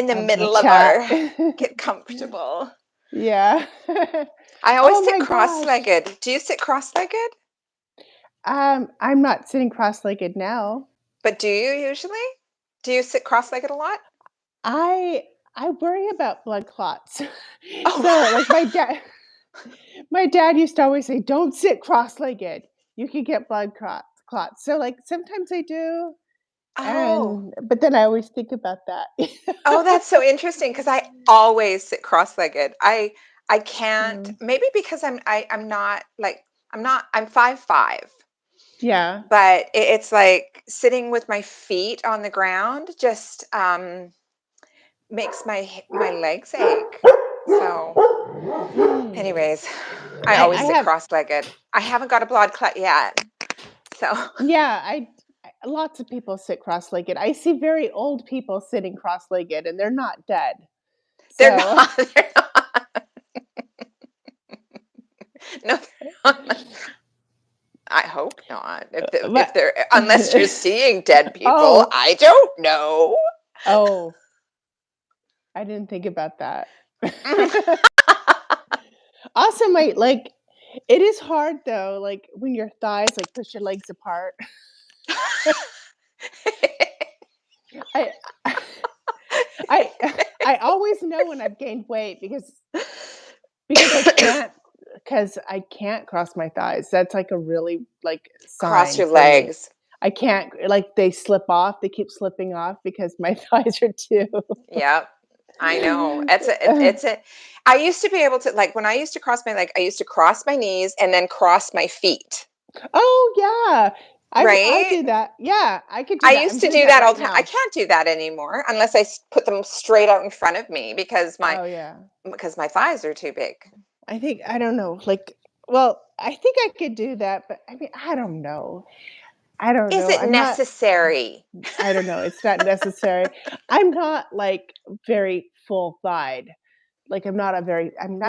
in the of the middle of chat. our get comfortable. Yeah. I always Oh sit my gosh. cross-legged. Do you sit cross-legged? I'm not sitting cross-legged now. But do you usually? Do you sit cross-legged a lot? I I worry about blood clots. So, Oh, like, my dad used to always say, "Don't sit cross-legged. You could get blood clots." So, like, sometimes I do, oh, and but then I always think about that. oh, that's so interesting because I always sit cross-legged. I can't, Mm. maybe because I'm not like I'm 5'5", Yeah. but it's like sitting with my feet on the ground just makes my legs ache. So, Mm. anyways, I I always sit have cross-legged. I haven't got a blood clot yet. So, yeah, lots of people sit cross-legged. I see very old people sitting cross-legged, and they're not dead. they're So not, they're not. No, they're not. I hope not. If but they're unless you're seeing dead people, Oh, I don't know. oh, I didn't think about that. Also, it is hard though, like, when your thighs, like, push your legs apart. I I I always know when I've gained weight because I can't cross my thighs. That's, like, a really, like, Cross sign your for me. legs. I can't like, they slip off, they keep slipping off because my thighs are too Yep. I know. It's a I used to be able to, like, when I used to cross my leg, I used to cross my knees and then cross my feet, Oh, yeah. I right? do that. Yeah, I could do I that. used I'm to doing do that that all right the time. I now. can't do that anymore unless I put them straight out in front of me Oh, yeah. because my thighs are too big. I don't know, like well, I think I could do that, but, I mean, I don't know. I don't Is know. it necessary? I don't know, it's not necessary. I'm not, like, very full-thighed. Like, I'm not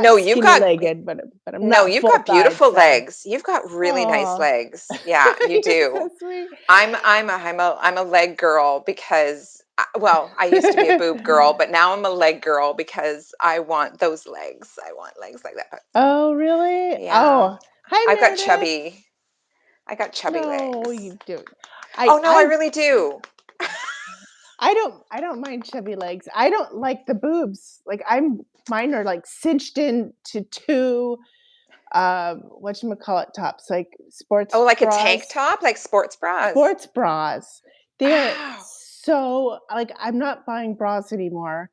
No, you've got skinny-legged, but I'm no, not you've got full-thighed, beautiful so legs. You've got really nice oh, legs. Yeah, you you're do. so sweet. I'm a leg girl because well, I used to be a boob girl, but now I'm a leg girl because I want those legs. I want legs like that. But Oh, really? yeah, Oh, hi, I've got Meredith. chubby. I got chubby No, legs. you don't. Oh no, I I really do. I don't mind chubby legs. I don't like the boobs. Like, mine are, like, cinched in to 2, whatchamacallit tops, like, Oh, like a tank bras. top, like sports bras. Sports bras. They're Ow. so like, I'm not buying bras anymore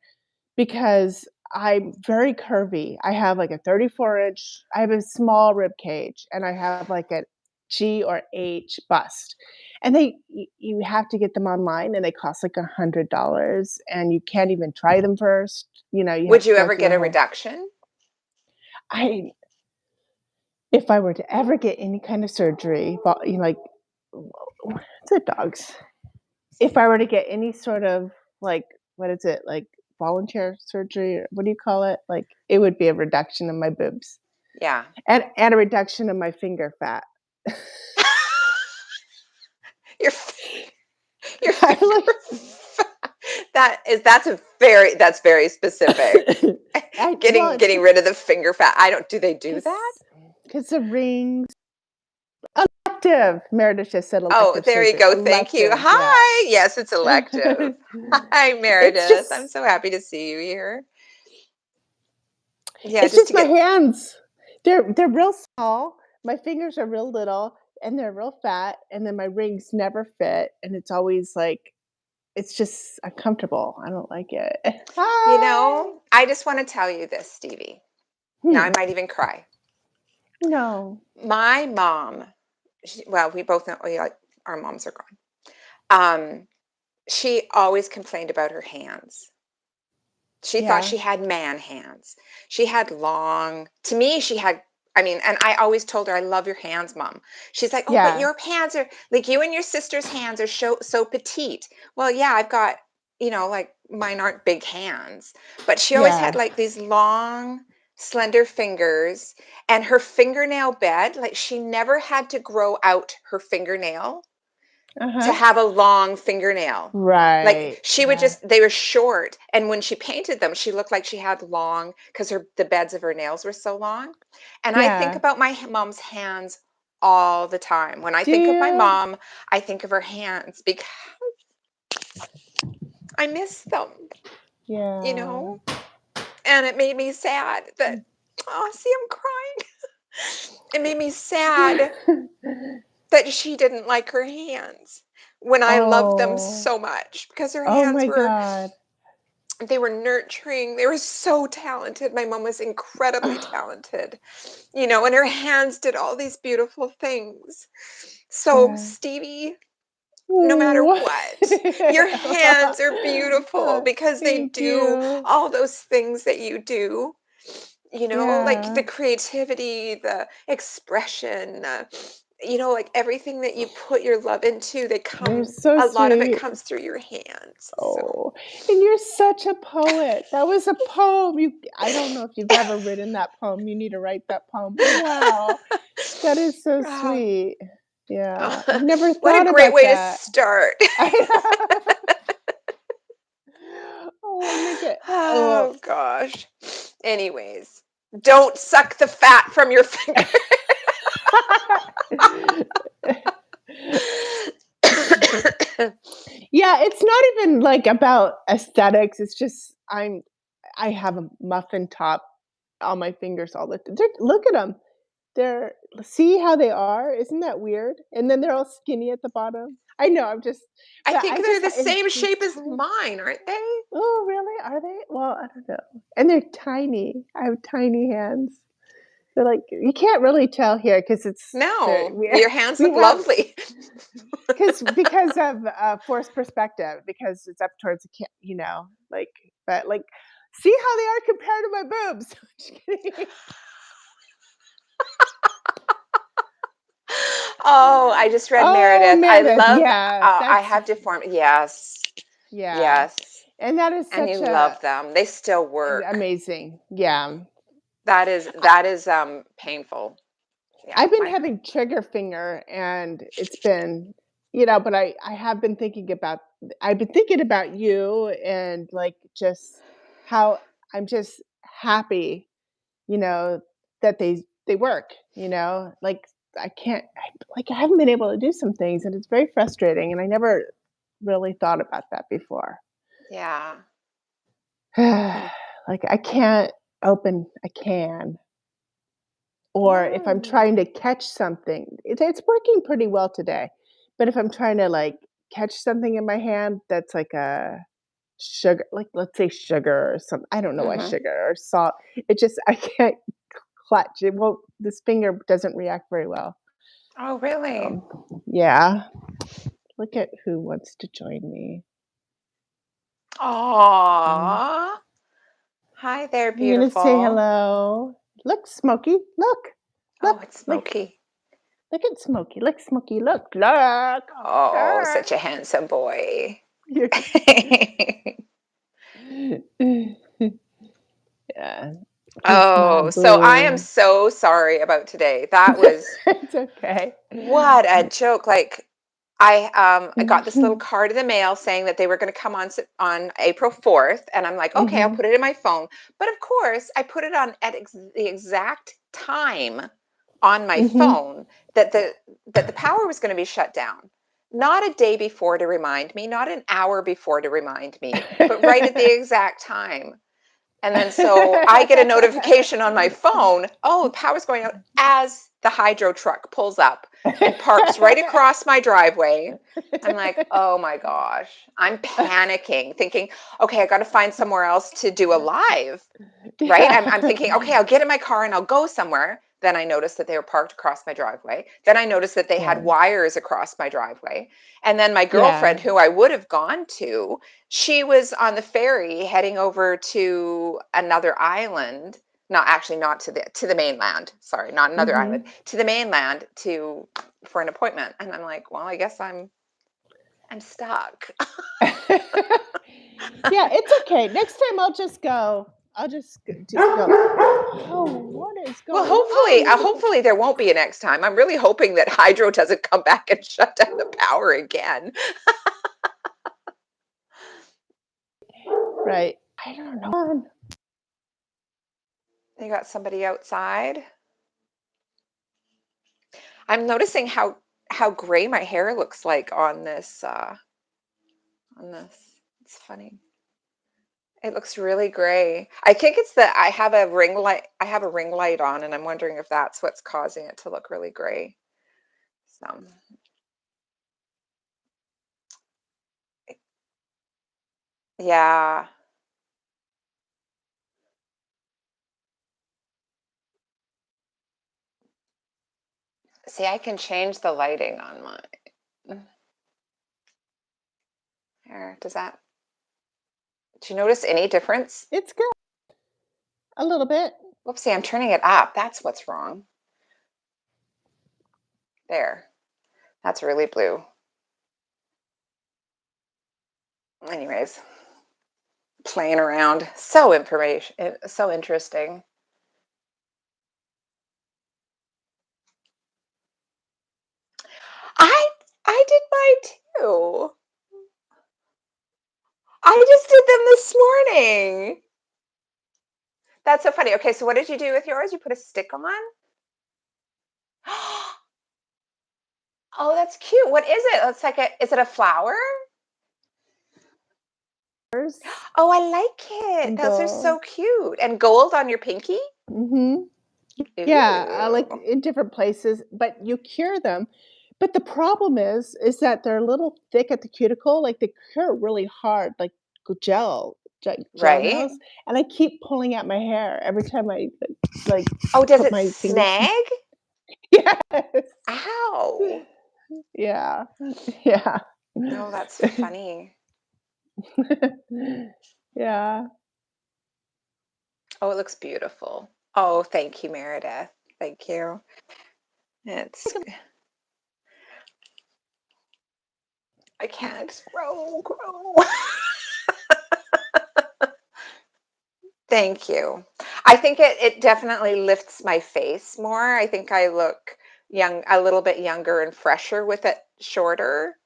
because I'm very curvy. I have, like, a 34-inch I have a small rib cage, and I have, like, a G or H bust. And you have to get them online, and they cost, like, $100, and you can't even try them first. You have Would to you go ever through get the a whole reduction? I if I were to ever get any kind of surgery, like, what's the dogs? If I were to get any sort of, like, what is it, like, volunteer surgery, or what do you call it? Like, it would be a reduction of my boobs Yeah. and a reduction of my finger fat. Your your I'm finger like that's very specific. well, it's Getting rid of the finger fat. I don't do they do that? because the rings elective. Meredith just said Oh, elective there you surgery. go. Thank you. Elective, yeah. Hi. Yes, it's elective. Hi, It's Meredith. I'm just so happy to see you here. Yeah, it's just just to my get hands. They're real small, my fingers are real little, and they're real fat, and then my rings never fit, and it's always, like it's just uncomfortable. I don't like it. Hi. I just want to tell you this, Stevie. Now I Hmm. might even cry. No. My mom, well, we both know like our moms are gone. Um, she always complained about her hands. She thought Yeah. she had man hands. She had long, to me, she had, I mean, and I always told her, I love your hands, mom. She's like, oh, but Yeah. your hands are like you and your sister's hands are so petite. Well, yeah, I've got, like mine aren't big hands, but she always had Yeah. like these long, slender fingers and her fingernail bed, like she never had to grow out her fingernail. to Uh-huh. have a long fingernail. Like Right. she would Yeah. just, they were short. And when she painted them, she looked like she had long, because the beds of her nails were so long. And I think Yeah. about my mom's hands all the time. When I Do think of my you? mom, I think of her hands because I miss them, you Yeah. know? And it made me sad that, oh, see, I'm crying. It made me sad that she didn't like her hands when I loved them Oh. so much, because her Oh hands my were, God. they were nurturing. They were so talented. My mom was incredibly talented, and her hands did all these beautiful things. So, Yeah. Stevie, no matter Ooh. what, your hands are beautiful because they Thank do you. all those things that you do. Like the Yeah. creativity, the expression, like everything that you put your love into, You're so a lot of it sweet. comes through your hands. So, Oh, and you're such a poet. That was a poem. I don't know if you've ever written that poem. You need to write that poem. But wow, that is so oh, sweet. Yeah, I've never what a thought great about way to that. start. I know. Oh, make it. Oh. Oh, gosh. Anyways, don't suck the fat from your finger. Yeah, it's not even like about aesthetics. It's just I have a muffin top on my fingers all the time. Look at them. They're see how they are? Isn't that weird? And then they're all skinny at the bottom. I know, I but think I they're just the it's same these shape as tiny. mine, aren't they? Oh, really? Are they? Well, I don't know. And they're tiny. I have tiny hands. They're like you can't really tell here because it's very No, we your hands we look have lovely. because of forced perspective because it's up towards the like but like see how they are compared to my boobs. Just kidding. Oh, I just read Oh, Meredith. Meredith, yeah, I that's have deformed. Yes, yeah, yes. and that is And you such a love them. They still work. amazing. Yeah, That is painful. Yeah, I've been my having trigger finger, and it's been, but I have been thinking about. I've been thinking about you, and like just how I'm just happy, you know, that they work. Like I haven't been able to do some things, and it's very frustrating, and I never really thought about that before. yeah. Like I can't open a can, or if I'm Mm. trying to catch something, it's working pretty well today. But if I'm trying to like catch something in my hand that's like a sugar, like let's say sugar or some, I don't know why Mhm. sugar or salt. It just I can't clutch. It won't. This finger doesn't react very well. Oh, really? Yeah. Look at who wants to join me. Mm. Aw. Hi there, I'm gonna say beautiful. hello. Look, Smokey. Look. Oh, Look. it's Like Smokey. look at Smokey. Look, Smokey. Look. Look. Oh, Look. such a handsome boy. You're yeah. He's my Oh, so I am boo. so sorry about today. That was It's okay. what a joke. Like I got this little card in the mail saying that they were going to come on on April 4th, and I'm like, okay, I'll Mhm. put it in my phone. But of course, I put it on at the exact time on my Mhm. phone that the power was going to be shut down. Not a day before to remind me, not an hour before to remind me, but right at the exact time. And then so I get a notification on my phone, oh, the power's going out as the hydro truck pulls up and parks right across my driveway. I'm like, oh my gosh. I'm panicking, thinking, okay, I got to find somewhere else to do a live, right? I'm Yeah. thinking, okay, I'll get in my car and I'll go somewhere. Then I noticed that they were parked across my driveway. Then I noticed that they had Yeah. wires across my driveway. And then my Yeah. girlfriend, who I would have gone to, she was on the ferry heading over to another island. Not actually, not to the mainland. Sorry, not another island, Mhm. to the mainland to for an appointment. And I'm like, well, I guess I'm stuck. Yeah, it's okay. Next time I'll just go. I'll just go, "Oh, what is Well, going on?" hopefully there won't be a next time. I'm really hoping that hydro doesn't come back and shut down the power again. Right. I don't know. You got somebody outside. I'm noticing how gray my hair looks like on this on this. It's funny. It looks really gray. I think it's that I have a ring light on and I'm wondering if that's what's causing it to look really gray. So, yeah. See, I can change the lighting on mine. Here, do you notice any difference? It's good. A little bit. Whoopsie, I'm turning it up. That's what's wrong. There. That's really blue. Anyways, playing around. So interesting. I I did mine too. I just did them this morning. That's so funny. Okay, so what did you do with yours? You put a stick on? Oh, that's cute. What is it? It's like is it a flower? Oh, I like it. And Those are gold. so cute. And gold on your pinky? Mhm. Yeah, like Ooh. in different places, but you cure them. But the problem is that they're a little thick at the cuticle, like they cure really hard, like gel Right? nails, and I keep pulling out my hair every time I like Oh, does put it my fingers. snag? Yes. Ow. Yeah. Yeah. Oh, that's funny. Yeah. Oh, it looks beautiful. Oh, thank you, Meredith. Thank you. It's I can't grow. Thank you. I think it definitely lifts my face more. I think I look a little bit younger and fresher with it shorter.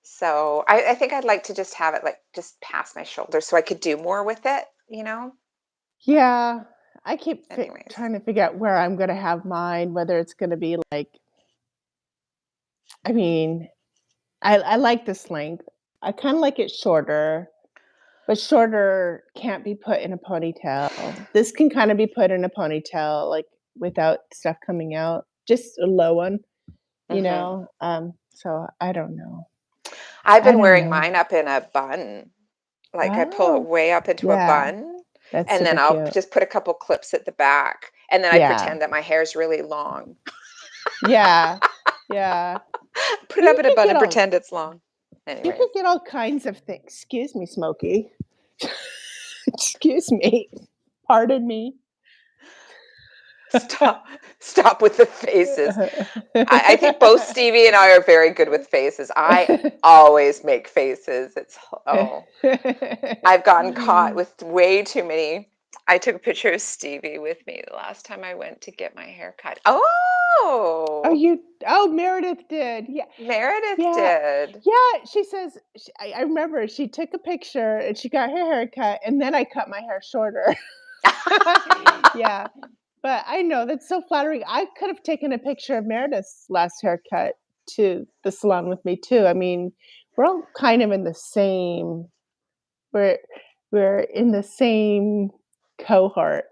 So I think I'd like to just have it like just past my shoulder so I could do more with it. Yeah. I keep Anyways. trying to figure out where I'm gonna have mine, whether it's gonna be like I mean, I like this length. I kinda like it shorter, but shorter can't be put in a ponytail. This can kinda be put in a ponytail, like, without stuff coming out, just a low one, Hmm. so I don't know. I've I been don't wearing know. mine up in a bun. Like I pull it Oh, way up into a yeah, bun that's and super then I'll cute. just put a couple clips at the back and then I Yeah. pretend that my hair is really long. Yeah. Yeah. Put it up You in a could bun get and all pretend it's long. you Anyways. could get all kinds of things. Excuse me, Smokey. Excuse me. Pardon me. Stop stop with the faces. I think both Stevie and I are very good with faces. I always make faces. I've gotten caught with way too many. I took a picture of Stevie with me the last time I went to get my hair cut. Oh, Oh, Meredith did. Yeah. Meredith Yeah. did. Yeah, she says I remember she took a picture and she got her hair cut, and then I cut my hair shorter. Yeah, but I know that's so flattering. I could have taken a picture of Meredith's last haircut to the salon with me too. I mean, we're all kind of in the same we're we're in the same cohort,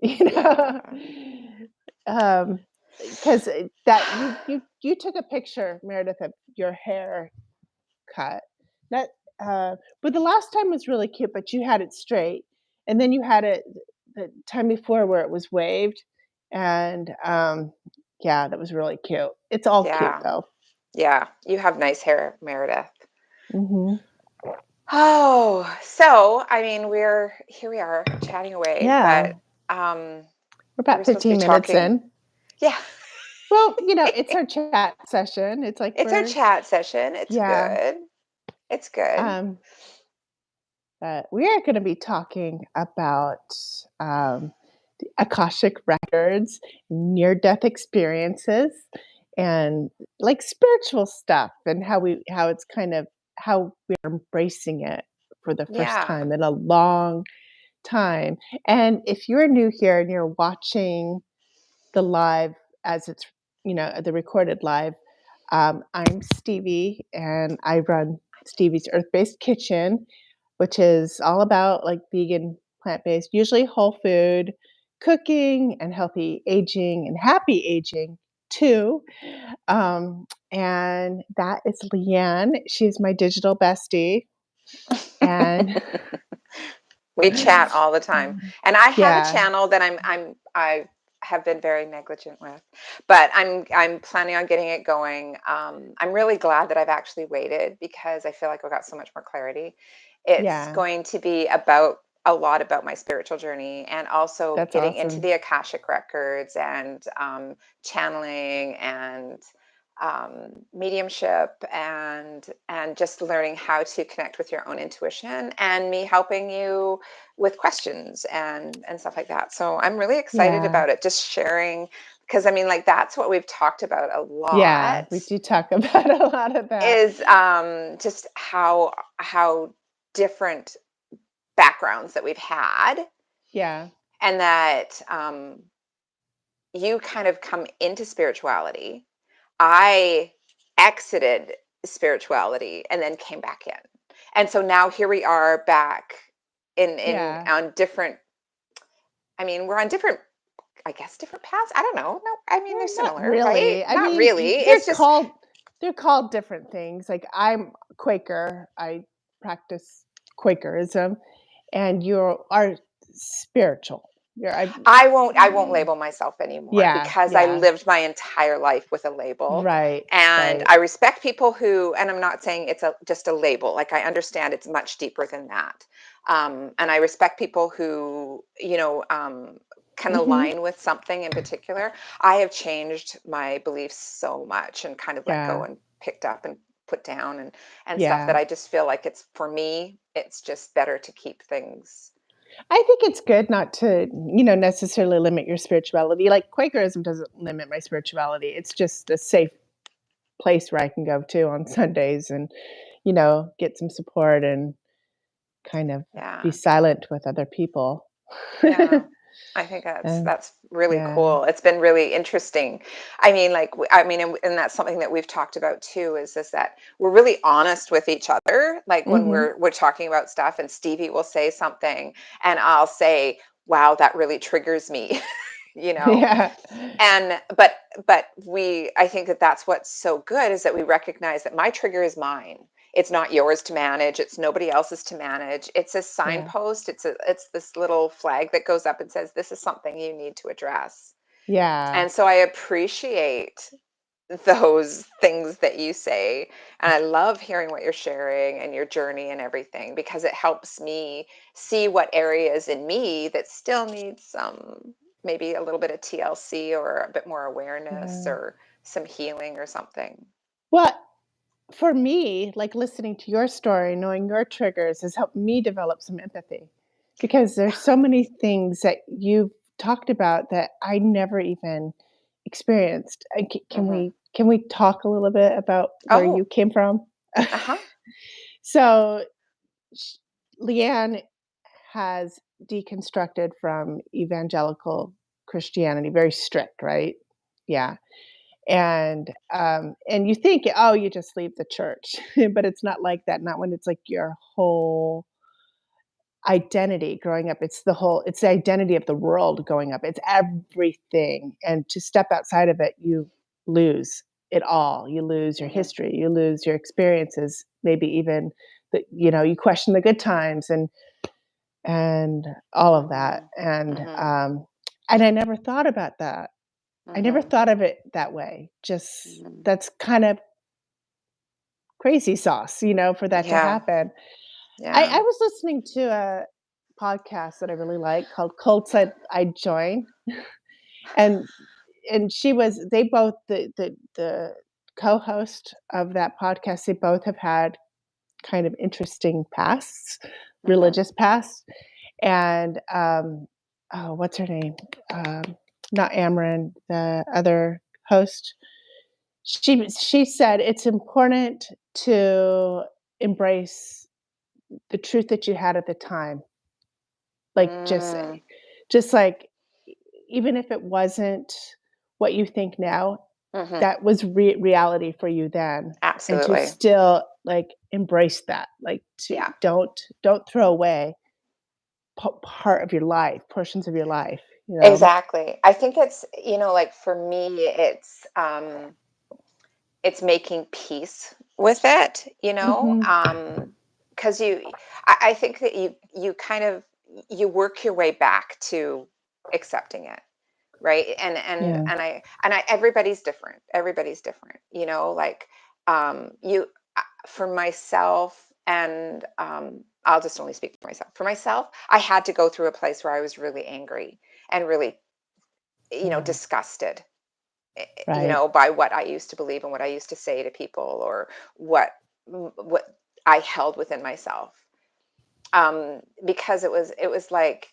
you know? Yeah. Um, 'Cause that you took a picture, Meredith, of your hair cut. That, but the last time was really cute, but you had it straight, and then you had it the time before where it was waved, and, yeah, that was really cute. It's all cute, Yeah. though. Yeah. You have nice hair, Meredith. Mhm. Oh, so I mean, here we are chatting away, Yeah. but um We're we were about supposed to be 15 minutes talking. in. Yeah. Well, it's our chat session. It's like It's our chat session. It's yeah, good. It's good. um, We are going to be talking about the Akashic Records, near death experiences, and like spiritual stuff, and how it's kind of how we're embracing it for the first Yeah. time in a long time. And if you're new here and you're watching the live as it's, the recorded live, I'm Stevie and I run Stevie's Earth Based Kitchen, which is all about like vegan, plant based, usually whole food cooking and healthy aging and happy aging too. And that is Leanne. She's my digital bestie. And We chat all the time. And I have a yeah, channel that I have been very negligent with, but I'm planning on getting it going. I'm really glad that I've actually waited because I feel like I've got so much more clarity. It's yeah, going to be about a lot about my spiritual journey and also that's getting into awesome. the Akashic records and channeling and mediumship and just learning how to connect with your own intuition and me helping you with questions and stuff like that. So I'm really excited Yeah. about it, just sharing because I mean like that's what we've talked about a Yeah, lot we do talk about a lot of that. is just how different backgrounds that we've had Yeah, and that you kind of come into spirituality. I exited spirituality and then came back in. And so now here we are back in yeah. on different I mean, we're on different I guess different paths. I don't know. No, I mean they're Well, not similar, right? really. I Not mean, really. It's just they're called different things. Like I'm Quaker. I practice Quakerism, and you are spiritual. You're I I won't label myself anymore yeah, because I yeah. lived my entire life with a label. Right, And right. I respect people who, and I'm not saying it's a just a label. Like I understand it's much deeper than that. And I respect people who, can Mhm. align with something in particular. I have changed my beliefs so much and kind of let go Yeah, and picked up and put down and stuff that yeah. I just feel like it's for me, it's just better to keep things. I think it's good not to, necessarily limit your spirituality. Like Quakerism doesn't limit my spirituality. It's just a safe place where I can go to on Sundays and, get some support and kind of be Yeah. silent with other people. Yeah. I think And that's really yeah. cool. It's been really interesting. I mean, like, I mean, and that's something that we've talked about too, is that we're really honest with each other. Like when Mhm. we're talking about stuff, and Stevie will say something, and I'll say, "Wow, that really triggers me," you know. Yeah. And but I think that that's what's so good is that we recognize that my trigger is mine. It's not yours to manage, it's nobody else's to manage. It's a Yeah. signpost, it's this little flag that goes up and says this is something you need to address. Yeah. And so I appreciate those things that you say, and I love hearing what you're sharing and your journey and everything because it helps me see what areas in me that still need some maybe a little bit of TLC or a bit more awareness Yeah. or some healing or something. Well, for me, like listening to your story, knowing your triggers has helped me develop some empathy because there's so many things that you've talked about that I never even experienced. Hmm. Can we talk a little bit about where you Oh, came from? uh-huh. So, sh Leanne has deconstructed from evangelical Christianity, very strict, right? Yeah, and you think, "Oh, you just leave the church," but it's not like that, not when it's, like, your whole identity growing up. It's the identity of the world growing up. It's everything, and to step outside of it, you lose it all. You lose your Hmm. history, you lose your experiences, maybe even you question the good times and all of that, Hmm. Hmm. and I never thought about that. I never Hmm. thought of it that way. Just Hmm. that's kind of crazy sauce, for that to Yeah. happen. I Yeah. was listening to a podcast that I really like called Cults I Join, and she was they both the co-host of that podcast, they both have had kind of interesting pasts, Mhm. religious past, and, oh, what's her name? Um, Not Amarin, the other host. She said it's important to embrace the truth that you had at the time. Like, Mm. just like, even if it wasn't what you think now, Mhm. that was reality for you then, and to Absolutely. still, like, embrace that, like, to Yeah. don't throw away part of your life, portions of your life, you know? Exactly. I think it's, like for me, it's making peace with it, Mhm. because I think that you kind of you work your way back to accepting it, right? Yeah. And I everybody's different, like, you for myself, and I'll just only speak for myself. For myself, I had to go through a place where I was really angry and really, Yeah. disgusted, Right. by what I used to believe and what I used to say to people, or what I held within myself. Because it was like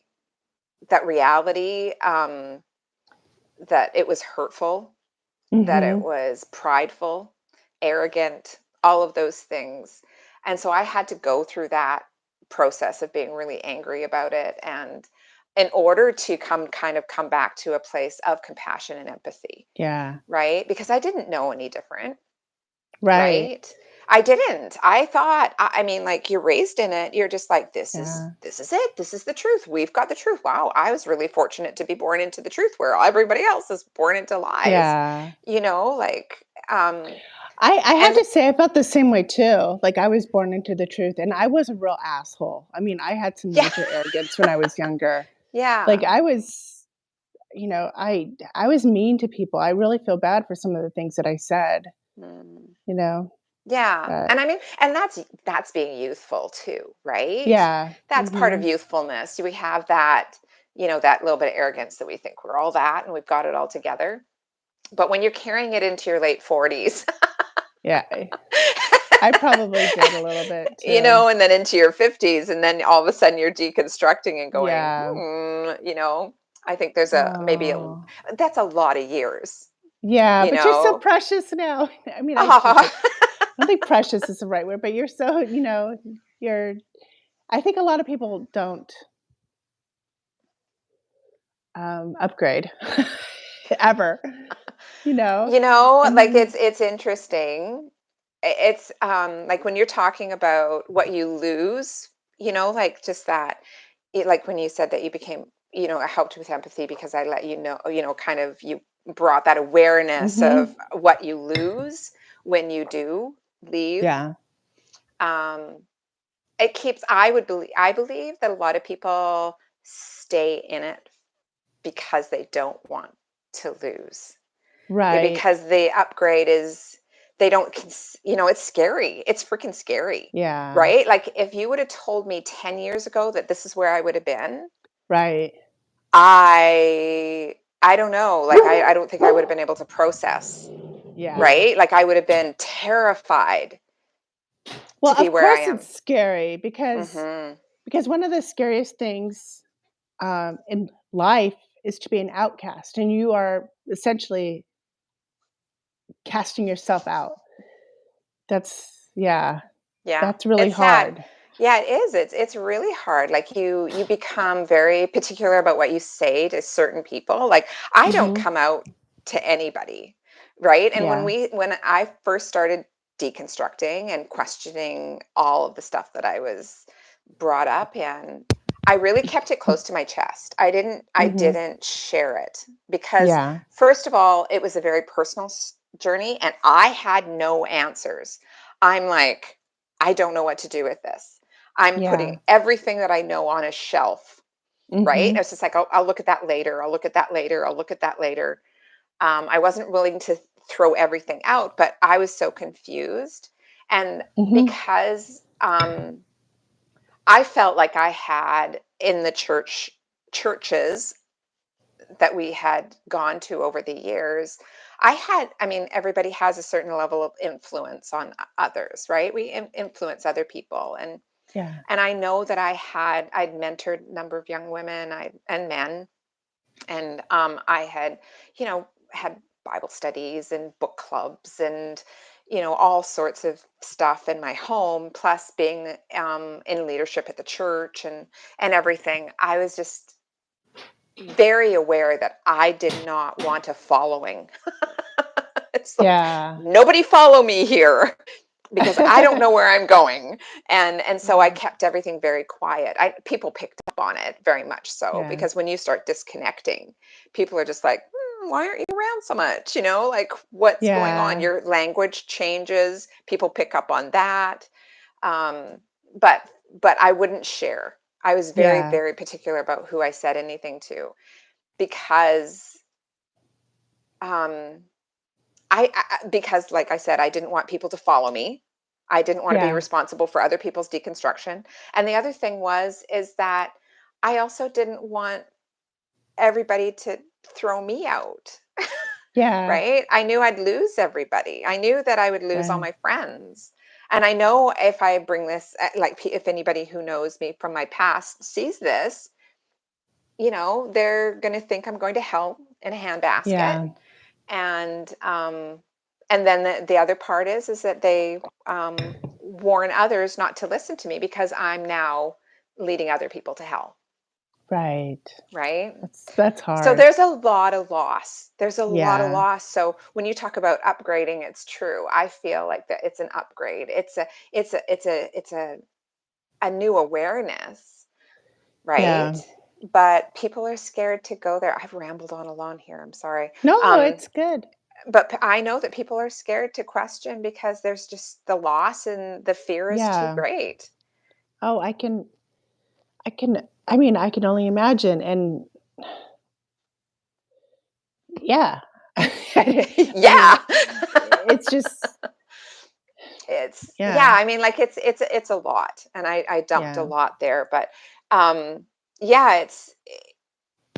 that reality, that it was hurtful, that it Mhm. was prideful, arrogant, all of those things. And so I had to go through that process of being really angry about it, and in order to come back to a place of compassion and empathy, Yeah. right? Because I didn't know any different, Right. right? I didn't. I thought, I mean, like, you're raised in it. You're just like, Yeah. this is it. This is the truth. We've got the truth. Wow, I was really fortunate to be born into the truth where everybody else is born into lies. Yeah. Like, I have and to say I felt the same way too. Like, I was born into the truth, and I was a real asshole. I mean, I had some yeah, major arrogance when I was younger. Like, yeah. I was, I was mean to people. I really feel bad for some of the things that I said, Mm. you know, Yeah. but And I mean, and that's being youthful too, right? yeah. That's part of Mhm. youthfulness. We have that, that little bit of arrogance that we think we're all that and we've got it all together. But when you're carrying it into your late 40s, Yeah. I probably did a little bit too. and then into your 50s, and then all of a sudden you're deconstructing and going, Yeah. I think there's Oh. that's a lot of years, Yeah, you but you're so know. precious now. I mean, I shouldn't say I don't think precious is the right word, but you're so, you're I think a lot of people don't, upgrade ever, you know? Like, And it's interesting. It's like when you're talking about what you lose, like just that, like when you said that you became, I helped with empathy because I let you know, kind of you brought that awareness of mhm. what you lose when you do leave. Yeah. Um, I believe that a lot of people stay in it because they don't want to lose. Right. Because the upgrade is, they don't it's scary. It's freaking scary, Yeah. right? Like, if you would have told me 10 years ago that this is where I would have been, Right. I don't know, like, I don't think I would have been able to process, Yeah. right? Like, I would have been terrified Well, to be of where I course am. it's scary Mhm. because one of the scariest things, in life is to be an outcast, and you are essentially casting yourself out. Yeah, Yeah, that's really it's sad. hard. Yeah, it is. It's really hard. Like, you become very particular about what you say to certain people. Like, I don't Mhm. come out to anybody, right? And Yeah. when I first started deconstructing and questioning all of the stuff that I was brought up in, I really kept it close to my chest. I Mhm. didn't share it because, Yeah. first of all, it was a very personal journey and I had no answers. I'm like, I don't know what to do with this. I'm putting Yeah. everything that I know on a shelf, right? Mhm. It's just like, I'll look at that later. I'll look at that later. I'll look at that later. I wasn't willing to throw everything out, but I was so confused. And Mhm. because I felt like I had in the churches that we had gone to over the years, I mean, everybody has a certain level of influence on others, right? We influence other people. Yeah. And I know that I'd mentored a number of young women and men. And I had, had Bible studies and book clubs and, all sorts of stuff in my home, plus being in leadership at the church and everything. I was just very aware that I did not want a following. It's like, Yeah. nobody follow me here because I don't know where I'm going. And so I Yeah. kept everything very quiet. People picked up on it very much so, Yeah. because when you start disconnecting, people are just like, why aren't you around so much? Like, what's going on? Yeah. Your language changes. People pick up on that. Um, but but I wouldn't share. I was very, Yeah. very particular about who I said anything to, because um, because, like I said, I didn't want people to follow me. I didn't want to be Yeah. responsible for other people's deconstruction. And the other thing is that I also didn't want everybody to throw me out, Yeah. right? I knew I'd lose everybody. I knew that I would lose all Right. my friends. And I know if I bring this, like, if anybody who knows me from my past sees this, they're going to think I'm going to hell in a handbasket. Yeah. And then the other part is that they warn others not to listen to me because I'm now leading other people to hell, Right. right? That's So hard. there's a lot of loss. There's a lot of Yeah. loss. So when you talk about upgrading, it's true. I feel like that it's an upgrade. It's a new awareness, right? Yeah. But people are scared to go there. I've rambled on alone here. I'm sorry. No, Um, it's good. but I know that people are scared to question because there's just the loss and the fear is too Yeah. great. Oh, I mean, I can only imagine, and yeah. I mean, Yeah. it's just Yeah, yeah. I mean, like, it's a lot, and I dumped a Yeah. lot there, but yeah, it's,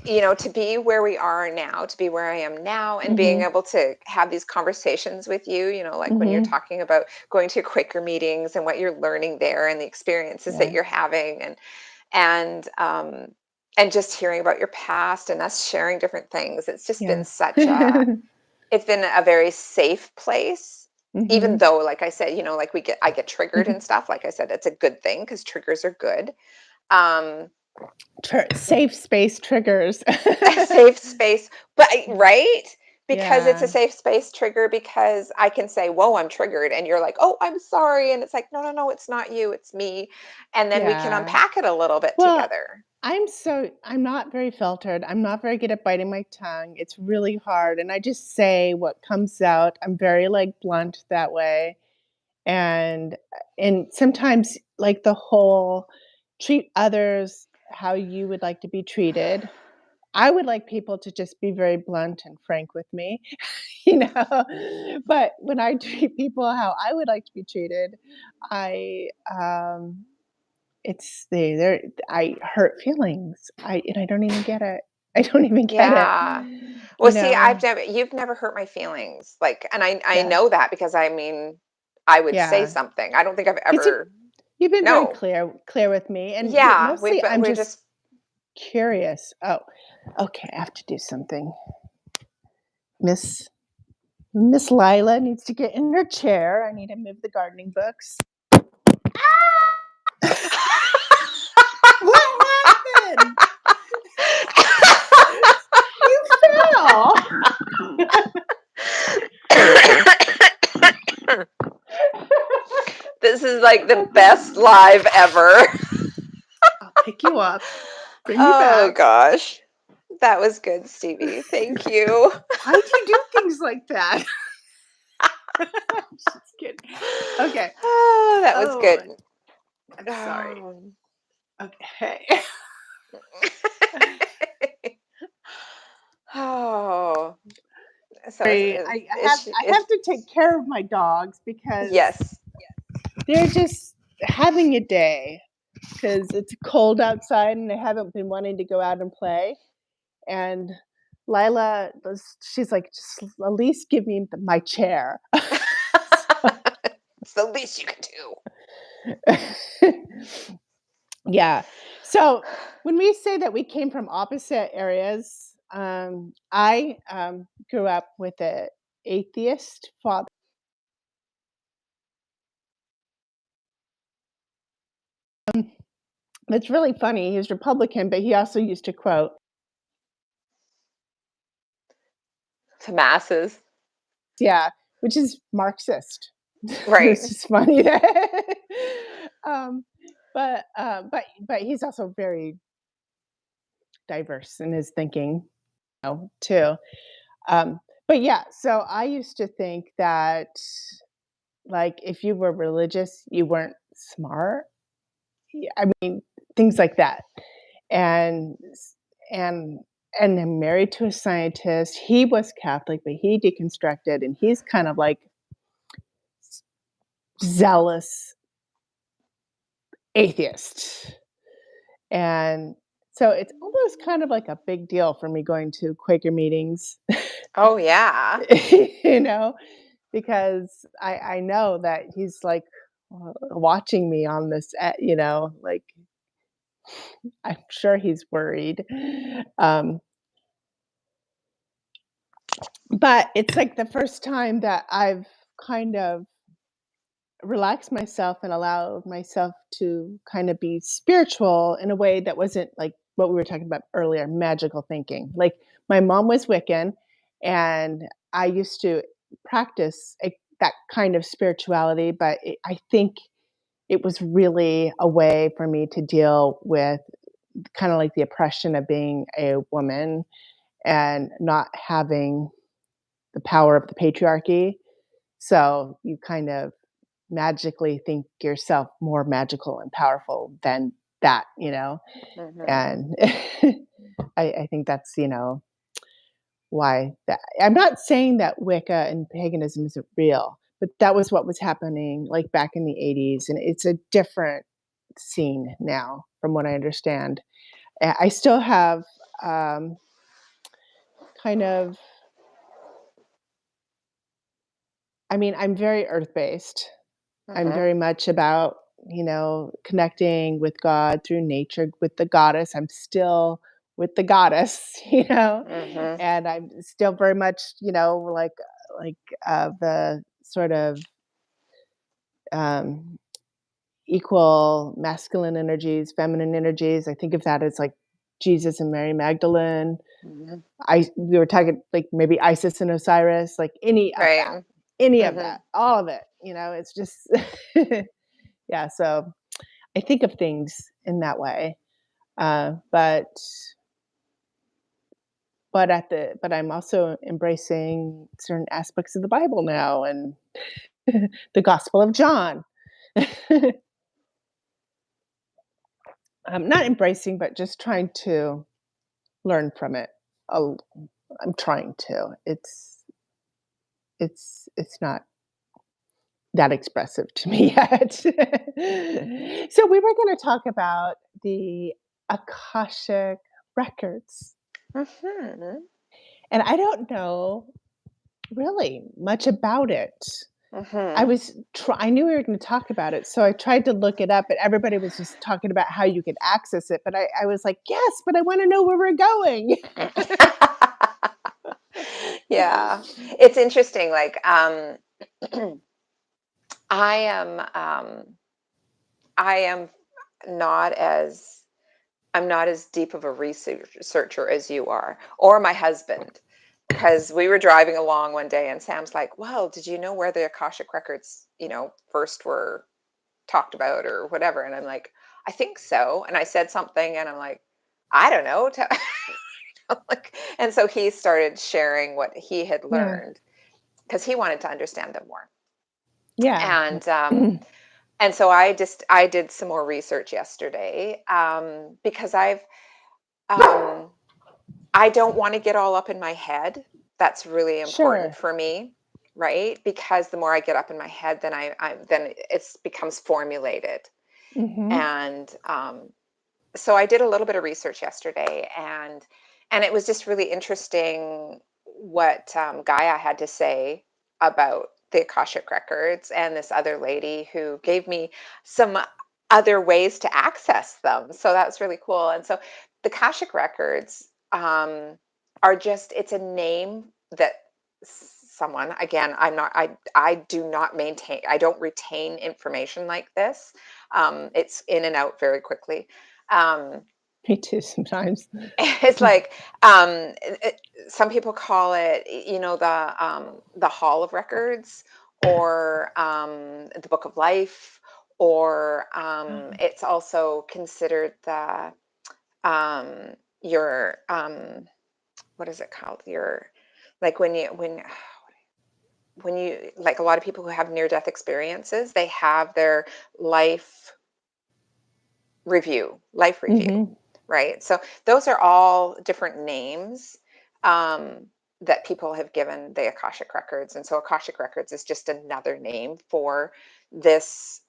to be where we are now, to be where I am now, and being Mhm. able to have these conversations with you, like when you're Mhm. talking about going to Quaker meetings and what you're learning there and the experiences that Yeah. you're having, and and just hearing about your past and us sharing different things. It's just been Yeah. it's been a very safe place, even Mhm. though, like I said, like I get triggered and stuff. Like I said, it's a good thing because triggers are good. um Safe space triggers. a safe space, but right, because it's a Yeah. safe space trigger, because I can say, whoa, I'm triggered, and you're like, oh, I'm sorry, and it's like, no, no, no, it's not you, it's me. And then we can Yeah. unpack it a little bit Well, together. I'm not very filtered. I'm not very good at biting my tongue. It's really hard, and I just say what comes out. I'm very, like, blunt that way, and sometimes, like, the whole treat others how you would like to be treated. I would like people to just be very blunt and frank with me, you know? But when I treat people how I would like to be treated, I, it's they're I hurt feelings. I don't even get it. I don't even get it, Yeah. Well, you see, know? you've never hurt my feelings. Like, and I Yeah, know that because, I mean, I would say yeah. something. I don't think I've 'Cause ever, you've been very no. clear with me, and Yeah, mostly I'm we're just just, curious. Oh, okay, I have to do something. Miss Miss Lila needs to get in her chair. I need to move the gardening books. What happened? You fell. this is like the best live ever. I'll pick you up, bring you Oh back. gosh. That was good, Stevie. Thank you. Why do you do things like that? Just kidding. Okay. Oh, that was Oh, good. I'm sorry. Oh. Okay. Oh. So Sorry. I have to take care of my dogs because yes. they're just having a day because it's cold outside and they haven't been wanting to go out and play. And Lila she's like, "Just at least give me my chair." It's the least you can do. Yeah. So, when we say that we came from opposite areas, I, grew up with a atheist father. It's really funny, he was Republican, but he also used to quote. To masses. Yeah, which is Marxist. It's Right. just funny that um, but he's also very diverse in his thinking, too. But yeah, so I used to think that, like, if you were religious, you weren't smart. I mean, things like that. And and and I'm married to a scientist. He was Catholic, but he deconstructed, and he's kind of like zealous atheist. And so it's almost kind of like a big deal for me going to Quaker meetings, Oh, yeah. you know, because I know that he's like watching me on this, like I'm sure he's worried. Um, but it's like the first time that I've kind of relax myself and allow myself to kind of be spiritual in a way that wasn't like what we were talking about earlier, magical thinking. Like my mom was Wiccan, and I used to practice that kind of spirituality, but I think it was really a way for me to deal with kind of like the oppression of being a woman and not having the power of the patriarchy. So you kind of magically think yourself more magical and powerful than that. Mhm. And I think that's, why that I'm not saying that Wicca and paganism isn't real, but that was what was happening like back in the 80s. And it's a different scene now, from what I understand. I still have um, kind of, I mean, I'm very earth based. I'm Mhm. very much about, connecting with God through nature, with the goddess. I'm still with the goddess, Mhm. and I'm still very much, like the sort of um, equal masculine energies, feminine energies. I think of that as like Jesus and Mary Magdalene. Mhm. We were talking like maybe Isis and Osiris, like Right. any of that, Mhm. all of it. It's just yeah. So I think of things in that way, but but I'm also embracing certain aspects of the Bible now and the Gospel of John. I'm not embracing, but just trying to learn from it. i I'm trying to. It's not that expressive to me yet. So we were going to talk about the Akashic Records, Mhm. and I don't know really much about it. Mhm. I knew we were gonna talk about it, so I tried to look it up, and everybody was just talking about how you could access it, but I was like, "Yes, but I wanna know where we're going." Yeah. It's interesting, like, I am, I am not as I'm not as deep of a researcher as you are, or my husband, because we were driving along one day and Sam's like, "Well, did you know where the Akashic records, first were talked about or whatever?" And I'm like, "I think so." And I said something and I'm like, "I don't know." Like, and so he started sharing what he had Yeah, learned because he wanted to understand them more. yeah. And and so I did some more research yesterday, because um, I don't want to get all up in my head. That's really important Sure. for me, right? Because the more I get up in my head, then then it becomes formulated. Mhm. And so I did a little bit of research yesterday, and And it was just really interesting what Gaia had to say about the Akashic Records, and this other lady who gave me some other ways to access them. So that's really cool. And so the Akashic Records are just, it's a name that someone, again, I do not maintain, I don't retain information like this. It's in and out very quickly. Um, Me too sometimes. it's like some people call it, the Hall of Records, or the Book of Life, or it's also considered the your what is it called? Your, like when you, like, a lot of people who have near death experiences, they have their life review, Mhm. right? So those are all different names that people have given the Akashic Records. And so Akashic Records is just another name for this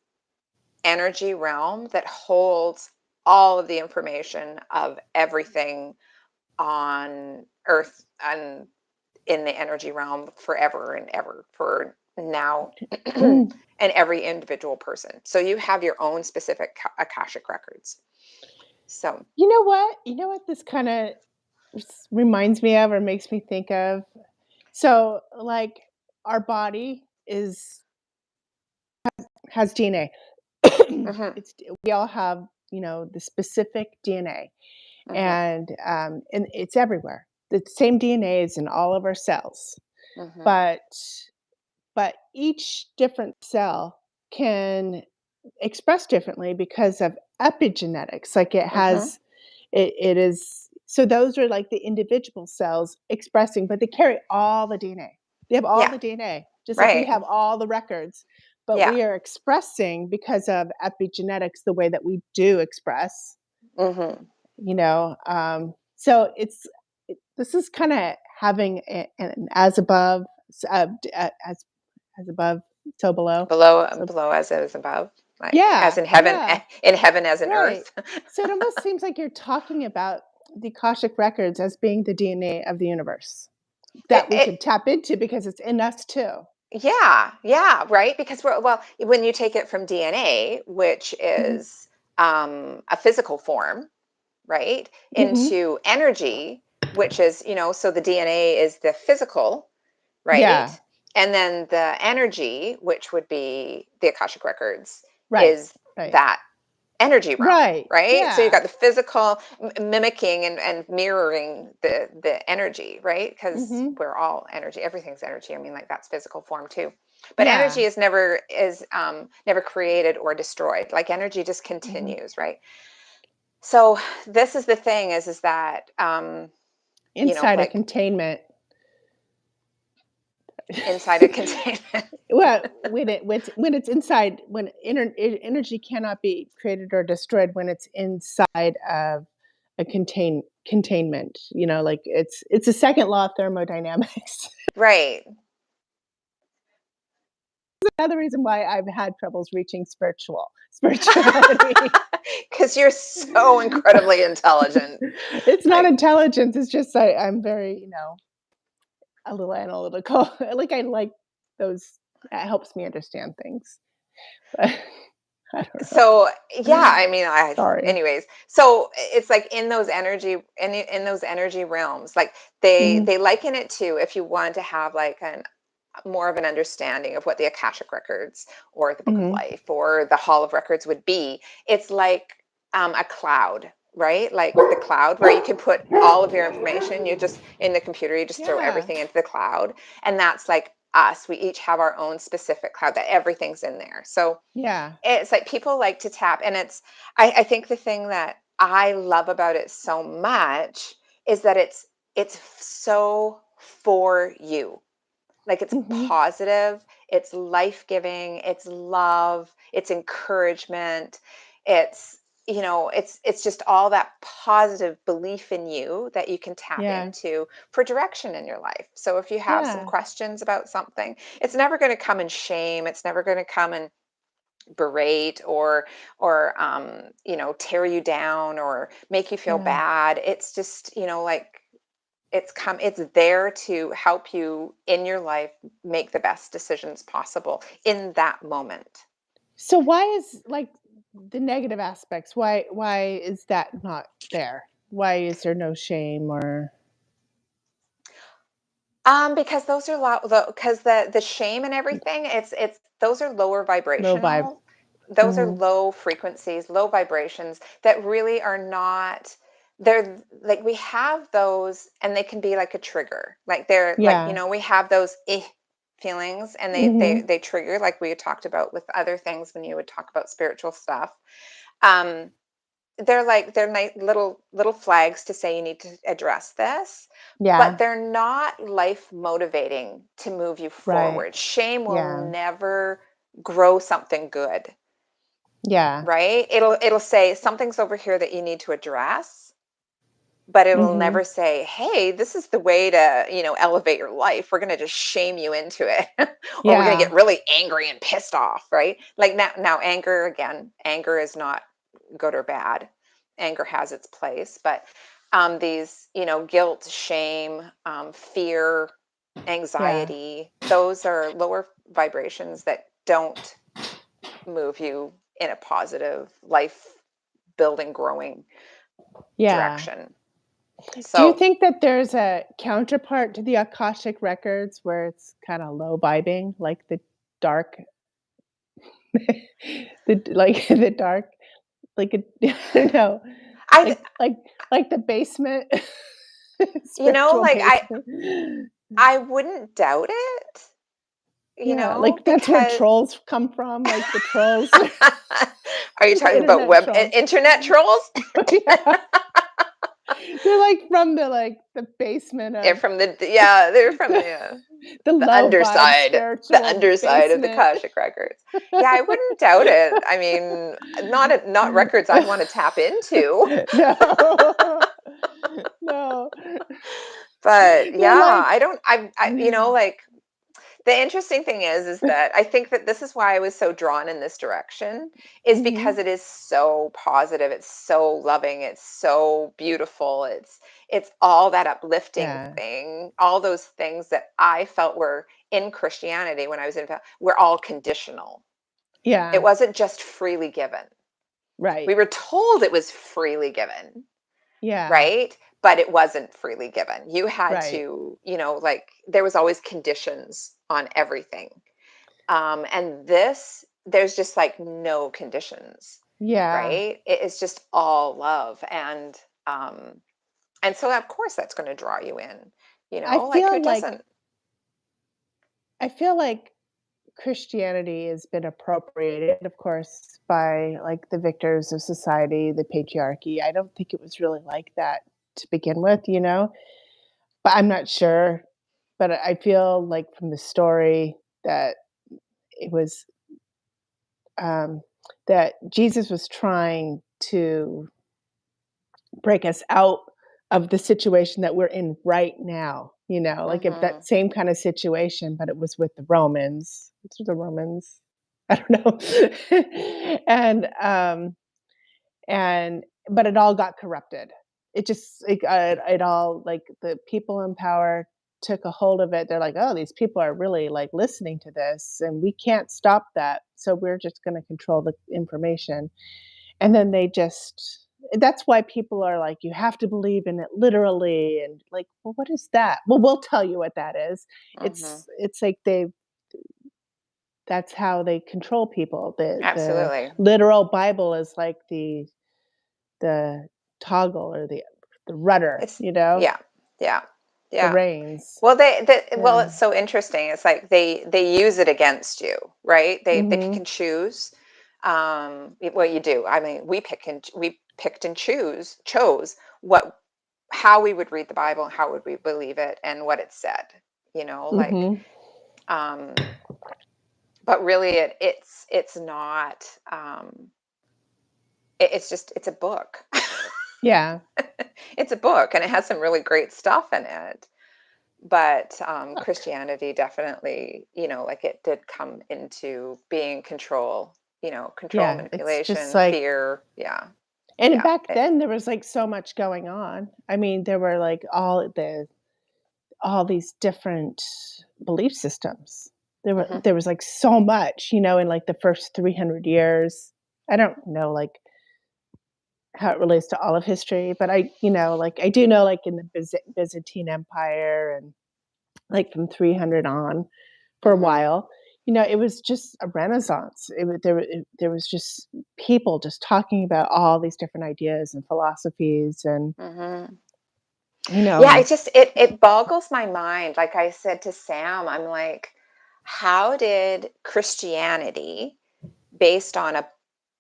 energy realm that holds all of the information of everything on Earth and in the energy realm forever and ever, for now and Mm. every individual person. So you have your own specific Akashic Records. So, You know what? You know what this kinda reminds me of or makes me think of? So, like, our body is has DNA. mhm, It's we all have, the specific DNA, mhm, and it's everywhere. The same DNA is in all of our cells, mhm, but each different cell can express differently because of epigenetics. Like mhm. it is so those are like the individual cells expressing, but they carry all the DNA. They have all Yeah, the DNA, just like we right. have all the records, but Yeah. we are expressing because of epigenetics the way that we do express, Mhm. so this is kind of having an as above, as above, so below. So Below as it is above, like as yeah, in heaven, yeah, in heaven as in right. earth. So it almost seems like you're talking about the Akashic records as being the DNA of the universe It, that we it, can tap into because it's in us too. yeah, yeah, right. Because well, when you take it from DNA, which Mhm. is a physical form, right, Mhm. into energy, which is, so the DNA is the physical, right? Yeah. And then the energy, which would be the Akashic Records, Right. is Right. that energy realm, Right. right? So you Yeah. got the physical mimicking and mirroring the energy, right? Because Mhm. we're all energy. Everything's energy. I mean, like, that's physical form too. But energy Yeah. is never created or destroyed. Like, energy just Mhm. continues, right? So this is the thing, is that Inside a like, containment. inside a containment. Well, when it's inside, when energy cannot be created or destroyed when it's inside of a containment. Like it's a second law of thermodynamics. Right. Another reason why I've had troubles reaching spirituality. Because you're so incredibly intelligent. It's not Like, intelligence. It's just I'm very, a little analytical. I like those. That helps me understand things. But I don't so yeah, know. I mean, Sorry. anyways, so it's like in those in those energy realms, like they Mhm. they liken it to, if you want to have like an more of an understanding of what the Akashic Records or the Book of Mhm. Life or the Hall of Records would be. It's like a cloud, right? Like the cloud where you can put all of your information. You just, in the computer, you just throw Yeah. everything into the cloud, and that's like us. We each have our own specific cloud that everything's in there. So Yeah. it's like people like to tap, and I think the thing that I love about it so much is that it's so for you. Like, it's Mhm. positive, it's life-giving, it's love, it's encouragement, it's, it's just all that positive belief in you that you can tap Yeah. into for direction in your life. So if you have some Yeah. questions about something, it's never going to come in shame, it's never going to come in berate or tear you down or make you feel Yeah. bad. It's just, like, it's there to help you in your life make the best decisions possible in that moment. So why is, like, the negative aspects, why is that not there? Why is there no shame or Because those are because the shame and everything, it's those are lower low vibe? vibrational. Those are Mhm. low frequencies, low vibrations that really are not, they're like, we have those and they can be like a trigger. Like they're like, Yeah. we have those feelings and Mhm. they trigger, like we had talked about with other things when you would talk about spiritual stuff. Um they're nice little flags to say you need to address this, but Yeah. they're not life motivating to move you Right. forward. Shame will Yeah. never grow something good, Yeah. right? It'll say something's over here that you need to address, but it'll Mhm. never say, "Hey, this is the way to, elevate your life. We're going to just shame you into it." Or we're going to Yeah. get really angry and pissed off, right? Like now anger, again, anger is not good or bad. Anger has its place, but these, guilt, shame, fear, Yeah. anxiety, those are lower vibrations that don't move you in a positive life building, growing Yeah. direction. Do you So, think that there's a counterpart to the Akashic Records where it's kinda low vibing, like the dark the dark, like a I don't know, I, th- like like like the basement, spiritual like basement? I wouldn't doubt it, Yeah, like that's where because trolls come from, like the trolls, are you the talking about internet trolls. internet trolls? Yeah. They're like from the basement They're of from they're from the the low vibe underside, the spiritual underside of the basement. Akashic records. Yeah, I wouldn't doubt it. I mean, not records I'd want to tap into. No. No. But They're yeah, like like, the interesting thing is that I think that this is why I was so drawn in this direction, is because Mhm. it is so positive, it's so loving, it's so beautiful, it's all that uplifting Yeah. thing, all those things that I felt were in Christianity when I was in, were all conditional. It Yeah. wasn't just freely given. We Right. were told it was freely given, Yeah. right? But it wasn't freely given. You had Right. to, like, there was always conditions on everything. And this, there's just like no conditions, Yeah. right? It is just all love. And so of course that's going to draw you in, I like who feel like doesn't? I feel like Christianity has been appropriated, of course, by, like, the victors of society, the patriarchy. I don't think it was really like that to begin with, you know? But I'm not sure, but I feel like from the story that it was, um, that Jesus was trying to break us out of the situation that we're in right now, you know, like if Hmm. that same kind of situation, but it was with the Romans. Which are the Romans? I don't know. And but it all got corrupted. It all, like, the people in power took a hold of it. They're like, "Oh, these people are really, like, listening to this, and we can't stop that, so we're just gonna control the information." And then they just that's why people are like, "You have to believe in it literally," and like, "Well, what is that?" "Well, we'll tell you what that is." Hmm. It's like they that's how they control people. The Absolutely. literal Bible is like the toggle or the rudder, It's you know, Yeah, yeah, the yeah. reins. Well, Yeah. it's so interesting. It's like they use it against you, right? They pick Mhm. and choose. Well, you do. I mean, we picked and chose what how we would read the Bible, how would we believe it, and what it said. Like, Mhm. um, but really, it's not. It's a book. Yeah. It's a book, and it has some really great stuff in it. But Christianity definitely, like, it did come into being control, control, Yeah, it's just manipulation, like fear. Yeah, and yeah. back then there was, like, so much going on. I mean, there were, like, all the all these different belief systems. Mhm. There was, like, so much, in, like, the first 300 years. I don't know, like, how it relates to all of history, but like, I do know, like, in the Byzantine Empire and, like, from 300 on for a Mhm. while, it was just a renaissance. There was just people just talking about all these different ideas and philosophies and, Mhm. you Yeah, know it boggles my mind. Like I said to Sam, I'm like, how did Christianity, based on a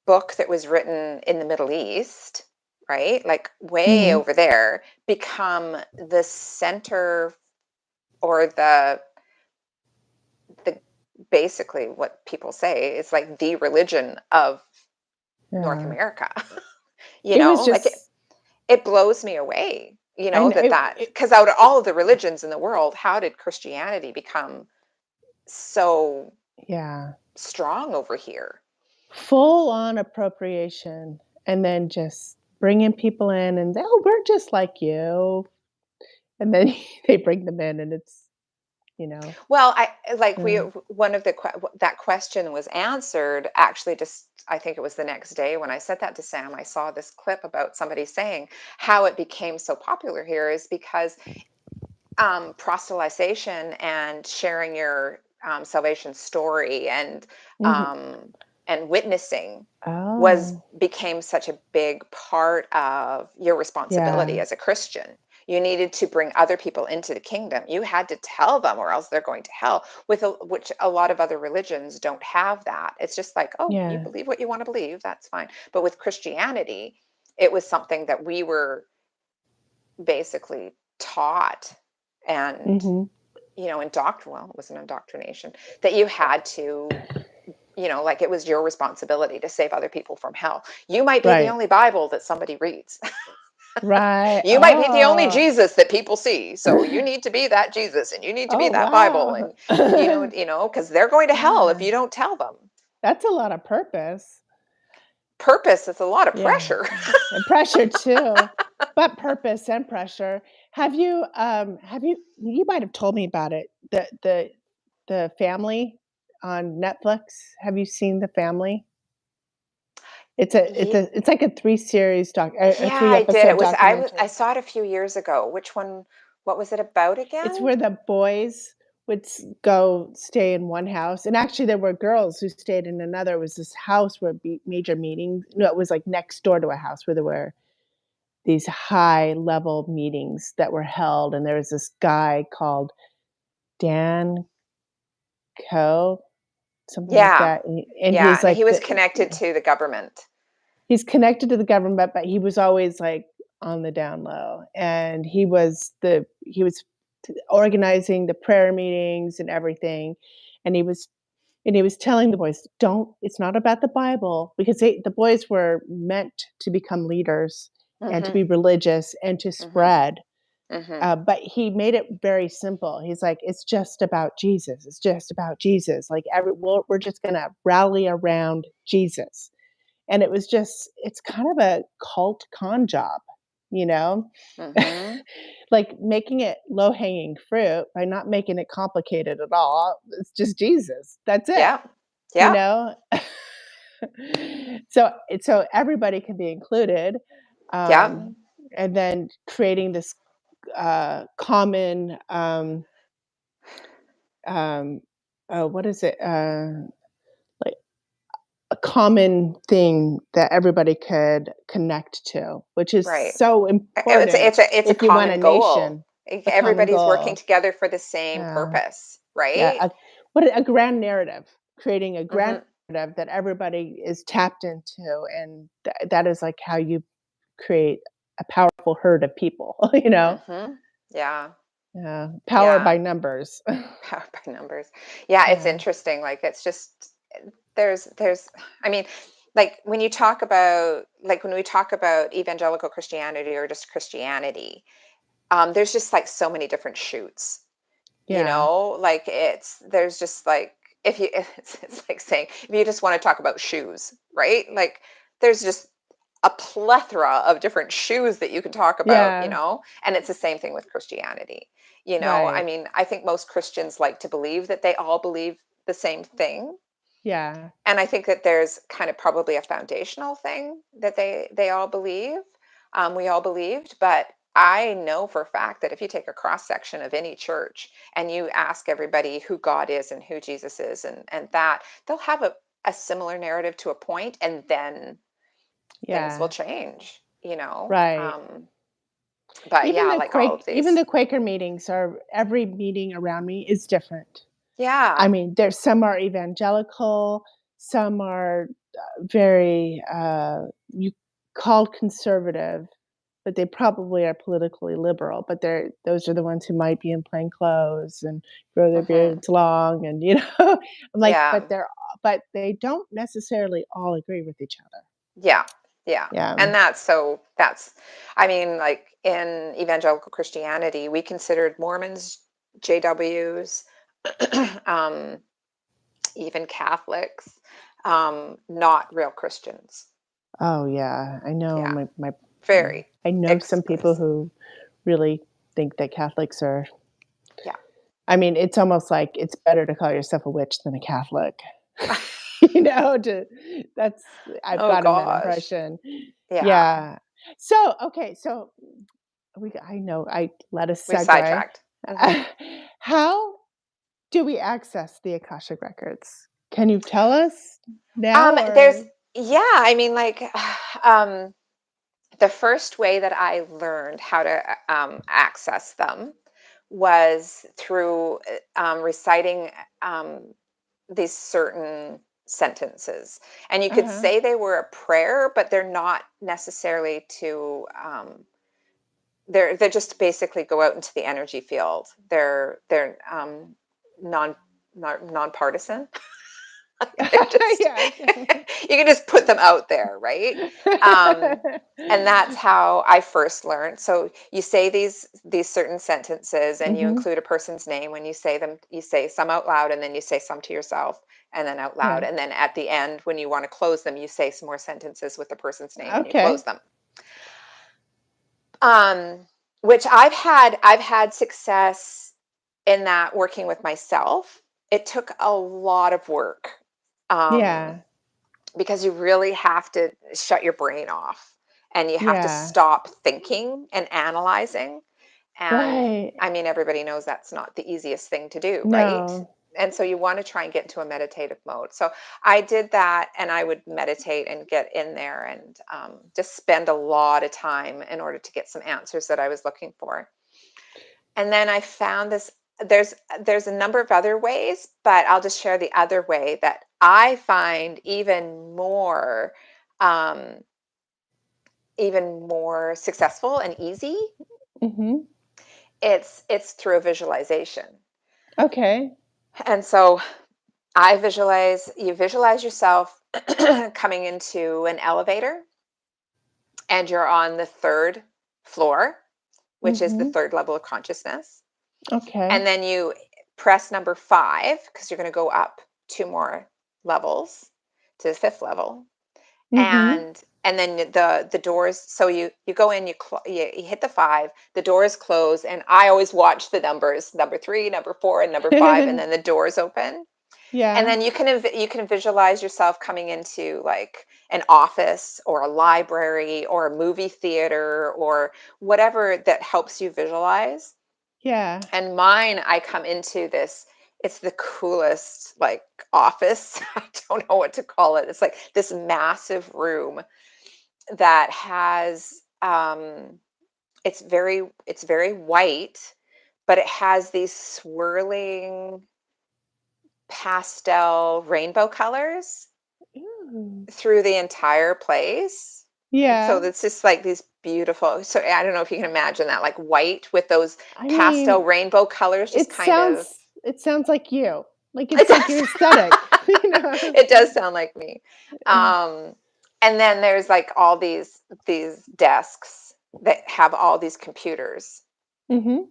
book that was written in the Middle East, right? Like way Mhm. over there, become the center or the basically what people say is like the religion of North Yeah. America. It was Like just it blows me away, I know that it because out of all of the religions in the world, how did Christianity become so yeah. strong over here? Full on appropriation and then just bringing people in and, "Oh, we're just like you." And then they bring them in and it's, you know Well, I like we yeah. one of the that question was answered actually just I think it was the next day when I said that to Sam. I saw this clip about somebody saying how it became so popular here is because proselytization and sharing your salvation story Mhm. um, and witnessing was Oh, became such a big part of your responsibility yeah. as a Christian. You needed to bring other people into the kingdom. You had to tell them, or else they're going to hell. Which a lot of other religions don't have that. It's just like, oh, you Yeah. believe what you want to believe, that's fine. But with Christianity, it was something that we were basically taught and Mhm. well, it was an indoctrination that you had to, like it was your responsibility to save other people from hell. You might be the Right. only Bible that somebody reads. Right. You might be the only Oh. Jesus that people see. So you need to be that Jesus and you need to be Oh, that Bible wow. and because they're going to hell if Yeah. you don't tell them. That's a lot of purpose. Purpose is a lot of Yeah. pressure. And pressure too, but purpose and pressure. You might have told me about it, the Family on Netflix. Have you seen The Family? Ye- It's like a 3 series a yeah, 3 I did. episode I documentary. saw it a few years ago. Which one? What was it about It's again? where the boys would go stay in one house, and actually there were girls who stayed in another. It was this house where major meetings. No, it was like next door to a house where there were these high level meetings that were held, and there was this guy called Dan Coe, something like Yeah. that, and Yeah, he's and he like was connected to the government. he's connected to the government, but he was always like on the down low, and he was organizing the prayer meetings and everything, and he was telling the boys, "Don't. It's not about the Bible," because the boys were meant to become leaders and to Mhm. be religious and to Mhm. spread. Mhm. But he made it very simple. He's like, "It's just about Jesus. It's just about Jesus. Like we're just gonna rally around Jesus." And it's kind of a cult con job, you know? Mhm. Like making it low hanging fruit by not making it complicated at all. It's just Jesus. That's it, Yeah. you Yeah. know? So everybody can be included. Yeah. Um, and then creating this common um, what is it? Like a common thing that everybody could connect to, which is Right. so important It's a if you want a common goal. nation, a common Everybody's working goal. together for the same Yeah, purpose, yeah. right? A grand narrative, creating a grand Mhm. narrative that everybody is tapped into, and that is like how you create a powerful herd of people. Mhm. Yeah. Yeah, power Yeah. by numbers. Power by numbers. Yeah, it's Yeah, interesting. Like it's just there's I mean, when we talk about evangelical Christianity or just Christianity, there's just like so many different shoots. yeah. Like there's just like if you it's like saying if you just want to talk about shoes, right? Like there's just a plethora of different shoes that you can talk about, Yeah, and it's the same thing with Christianity. I right. mean, I think most Christians like to believe that they all believe the same thing. Yeah, And I think that there's kind of probably a foundational thing that they all believe. We all believed, but I know for a fact that if you take a cross section of any church and you ask everybody who God is and who Jesus is, and that they'll have a similar narrative to a point, and then things will yeah, change. right. But yeah, like all of Even these. the Quaker meetings are every meeting around me is different. I Yeah. mean, there's some are evangelical, some are very you called conservative, but they probably are politically liberal. But those are the ones who might be in plain clothes and grow their Hmm. beards long, and I'm like, Yeah. but they don't necessarily all agree with each other. Yeah, yeah. Yeah. And I mean, like in evangelical Christianity, we considered Mormons, JWs, um, even Catholics, not real Christians. Oh yeah, I know Yeah, my very I know some people exclusive. who really think that Catholics are. Yeah. I mean, it's almost like it's better to call yourself a witch than a Catholic. To that's I've Oh gotten that gosh. impression. Yeah. Yeah. So, okay, so I know I let us We segue. sidetracked. Hmm. How do we access the Akashic Records? Can you tell us now There's or yeah, I mean, like, um, the first way that I learned how to access them was through reciting these certain sentences. And you could Uh-huh. say they were a prayer, but they're not necessarily they're just basically go out into the energy field. They're non nonpartisan. They're just Yeah. you can just put them out there, right? Um, and that's how I first learned. So you say these certain sentences, and you Mhm. include a person's name when you say them. You say some out loud, and then you say some to yourself, and then out loud, Yeah. and then at the end, when you want to close them, you say some more sentences with the person's name, and you close Okay. them. Um, which I've had success in that working with myself. It took a lot of work. Um, Yeah. because you really have to shut your brain off, and you have to Yeah. stop thinking and analyzing. And Right. I mean, everybody knows that's not the easiest thing to do, right? No. And so you want to try and get into a meditative mode. So I did that, and I would meditate and get in there and just spend a lot of time in order to get some answers that I was looking for. And then I found this. There's a number of other ways, but I'll just share the other way that I find um, even more successful and easy. Mhm. It's through a visualization. Okay. And so you visualize yourself coming into an elevator, and you're on the third floor, which is the Mhm. third level of consciousness. And Okay. then you press number 5 because you're going to go up 2 more levels to the 5th level. Mhm. And then the doors, so you go in, you hit the 5, the doors close, and I always watch the numbers, number 3, number 4, and number 5, and then the doors open. And Yeah. then you can visualize yourself coming into like an office or a library or a movie theater or whatever that helps you visualize. Yeah. And mine, I come into this, it's the coolest like office. I don't know what to call it. It's like this massive room that has it's very white, but it has these swirling pastel rainbow colors Ooh. through the entire place. So Yeah. it's just like these beautiful, so I don't know if you can imagine that, like white with those I pastel mean, rainbow colors, just kind of. it sounds like you. Like, It it's like your does. aesthetic, you know? It does sound like me. Um, and then there's like all these desks that have all these computers, Mhm.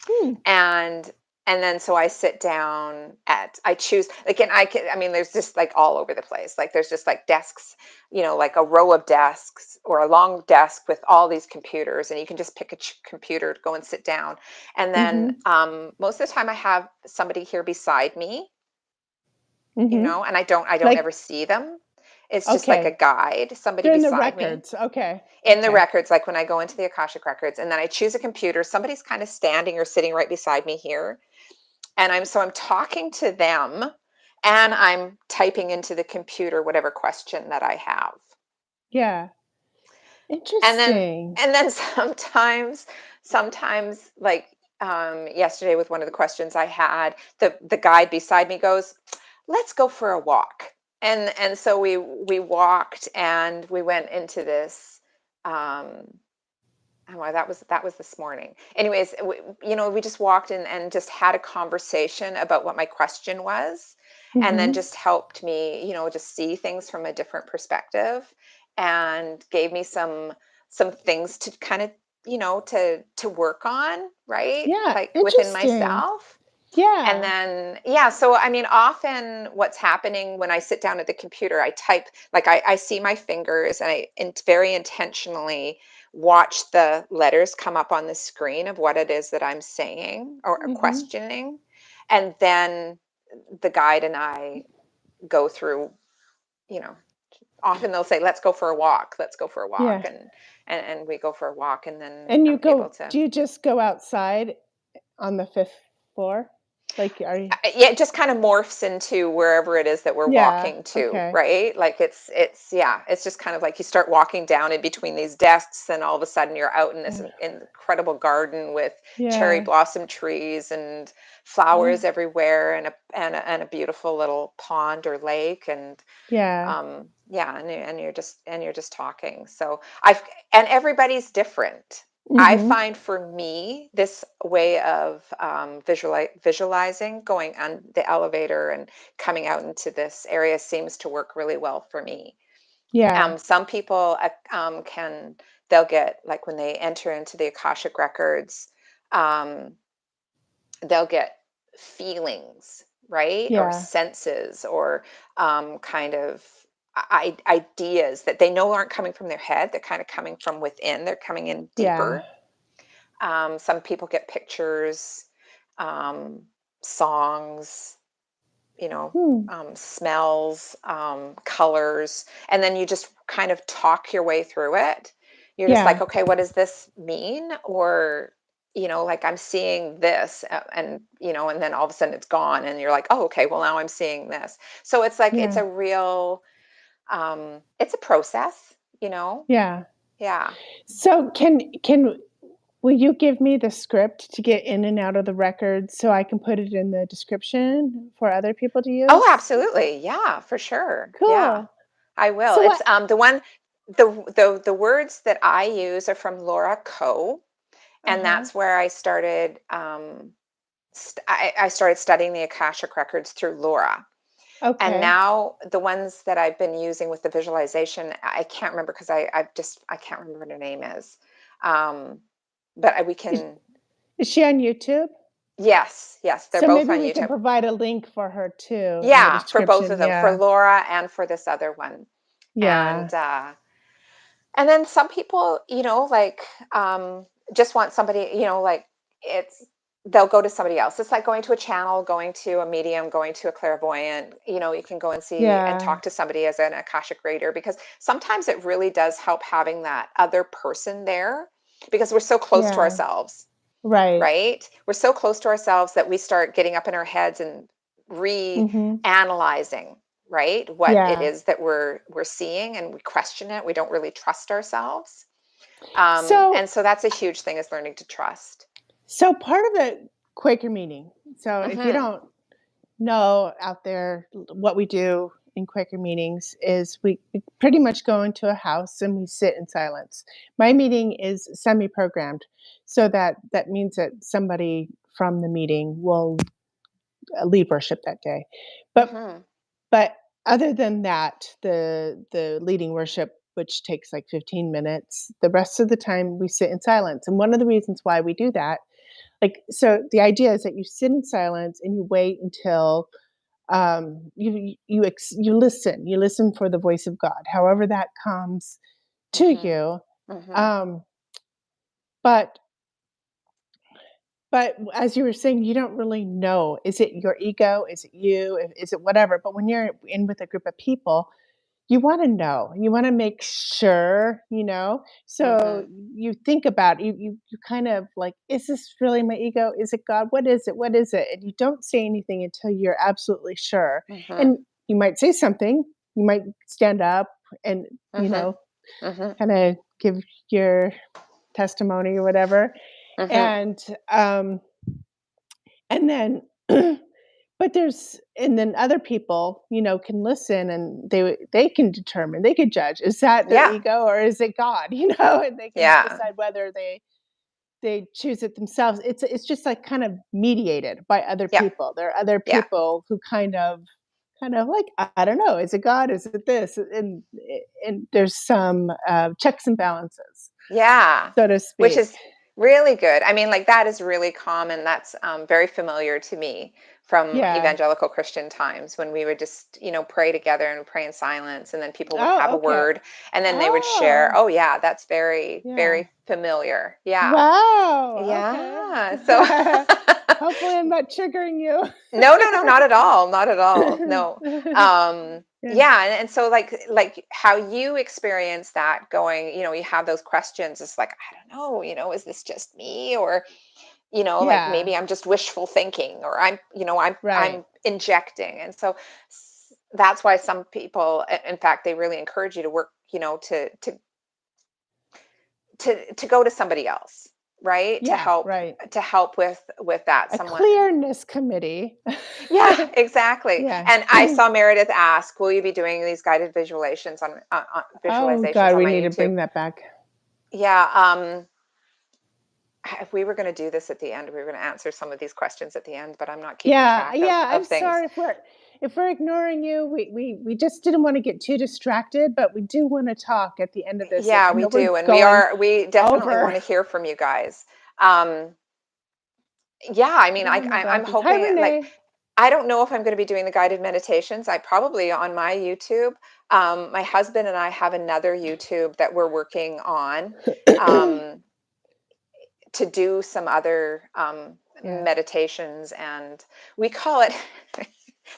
Hmm. and and then so I sit down at I choose again I mean there's just like all over the place. Like there's just like desks, like a row of desks or a long desk with all these computers, and you can just pick a computer to go and sit down. And then Mhm. most of the time I have somebody here beside me, Mhm. and I don't Like ever see them. It's just like a okay. guide, somebody They're in the beside me records. Okay. in the Okay. records, like when I go into the Akashic Records, and then I choose a computer. Somebody's kind of standing or sitting right beside me here, and I'm talking to them, and I'm typing into the computer whatever question that I have. Yeah. And then Interesting. and then sometimes like yesterday with one of the questions I had, the guide beside me goes, "Let's go for a walk." And so we walked and we went into this um oh, well, that was this morning. Anyways, we just walked in and just had a conversation about what my question was, and then Mhm. just helped me, just see things from a different perspective, and gave me some things to kind of, to work on, right? Yeah, Like within interesting. myself. And Yeah. then, yeah, so I mean, often what's happening when I sit down at the computer, I type, like I see my fingers and very intentionally watch the letters come up on the screen of what it is that I'm saying or Mhm. questioning. And then the guide and I go through, you know, often they'll say, let's go for a walk, let's go for a walk. Yeah. And we go for a walk, and then And you I'm able go to. do you just go outside on the 5th floor? Like, are you Yeah, it just kind of morphs into wherever it is that we're Yeah, walking to, okay. right? Like it's yeah, it's just kind of like you start walking down in between these desks, and all of a sudden you're out in this Yeah. incredible garden with cherry Yeah. blossom trees and Yeah. flowers everywhere, and a beautiful little pond or lake. And Yeah. yeah, and you're just talking. So I've and everybody's different. I Mhm. find for me this way of visualizing going on the elevator and coming out into this area seems to work really well for me. Yeah. Some people they'll get, like when they enter into the Akashic records, um, they'll get feelings, right? Or Yeah. senses, or kind of ideas that they know aren't coming from their head. They're kind of coming from within, they're coming in Yeah. deeper. Some people get pictures, um, songs, Hmm. smells, colors, and then you just kind of talk your way through it. You're just like, Yeah. okay, what does this mean? Or, like I'm seeing this, and then all of a sudden it's gone, and you're like, oh, okay, well now I'm seeing this. So it's like it's Yeah. a real, it's a process, Yeah. yeah. So can will you give me the script to get in and out of the records so I can put it in the description for other people to Oh, use? absolutely. Yeah, for sure. Yeah, Cool. I will. So It's what the one the words that I use are from Laura Coe, and Uh-huh. that's where I started I started studying the Akashic records through Laura. And Okay. now the ones that I've been using with the visualization, I can't remember because I can't remember what her name is. Um, but we Is can. is she on YouTube? Yes, yes, they're So both maybe on we can YouTube. provide a link for her too in the Yeah, for both of description. them, for Yeah. Laura and for this other one. Yeah. And then some people, like, just want somebody, like, it's they'll go to somebody else. It's like going to a channel, going to a medium, going to a clairvoyant. You can go and see and Yeah. talk to somebody as an Akashic reader, because sometimes it really does help having that other person there, because we're so close to Yeah. ourselves, Right. right? We're so close to ourselves that we start getting up in our heads and Mhm. reanalyzing, right? What it Yeah. is that we're seeing, and we question it. We don't really trust ourselves. So And so that's a huge thing, is learning to trust. so part of the Quaker meeting. So if you Hmm. don't know out there what we do in Quaker meetings is we pretty much go into a house and we sit in silence. My meeting is semi-programmed, so that means that somebody from the meeting will lead worship that day. But Hmm. but other than that, the leading worship, which takes like 15 minutes, the rest of the time we sit in silence. And one of the reasons why we do that, like, so the idea is that you sit in silence and you wait until you listen for the voice of God, however that comes to Mhm. you. Mhm. Um, but But as you were saying, you don't really know. Is it your ego? Is it you? Is it whatever? But when you're in with a group of people, you wanna know. You wanna make sure, you know? So Mhm. you think about you kind of like, "Is this really my ego? Is it God? What is it? What is it?" And you don't say anything until you're absolutely sure. Mhm. And you might say something. You might stand up and, Mhm. Mhm. kinda give your testimony or whatever. Mhm. And, um and then but there's and then other people, can listen and they can determine, they could judge, is that their Yeah. ego or is it God, and they can Yeah. decide whether they choose it themselves. It's just like kind of mediated by other Yeah. people. There are other Yeah. people who kind of like, I don't know, is it God? Is it this? And there's some checks and balances, Yeah, so to which speak. is really good. I mean, like that is really common. That's very familiar to me from Yeah. evangelical Christian times when we would just, pray together and pray in silence, and then people would have Oh, a okay. word, and then they would share. Oh, Oh, yeah, that's very, yeah. very familiar. Yeah, Wow, okay. yeah. So, Hopefully, I'm not triggering you. no, no, no, not at all, not at all. No. Yeah, Yeah, and so like how you experience that going, you have those questions. It's like, I don't know, is this just me, or like yeah, maybe I'm just wishful thinking, or I'm right. injecting. And so that's why some people, in fact, they really encourage you to work, to go to somebody else, right? To Yeah, help right. with that A someone. clearness committee. Yeah, exactly. Yeah. And I saw Meredith ask, "Will you be doing these guided visualizations on Oh visualizations god, on we my need to YouTube?" bring that back. Yeah, if we were going to do this at the end, we were going to answer some of these questions at the end, but I'm not keeping Yeah, track of yeah, I'm of things. sorry if we're ignoring you. We just didn't wanna get too distracted, but we do wanna talk at the end of this, and Yeah, I we know we're do, and going we definitely want over. to hear from you guys. Um, yeah, I mean, Oh my I'm goodness. Hi, hoping, like, Renee. I don't know if I'm going to be doing the guided meditations. I probably on my YouTube. My husband and I have another YouTube that we're working on, um, to do some other Yeah. meditations, and we call it.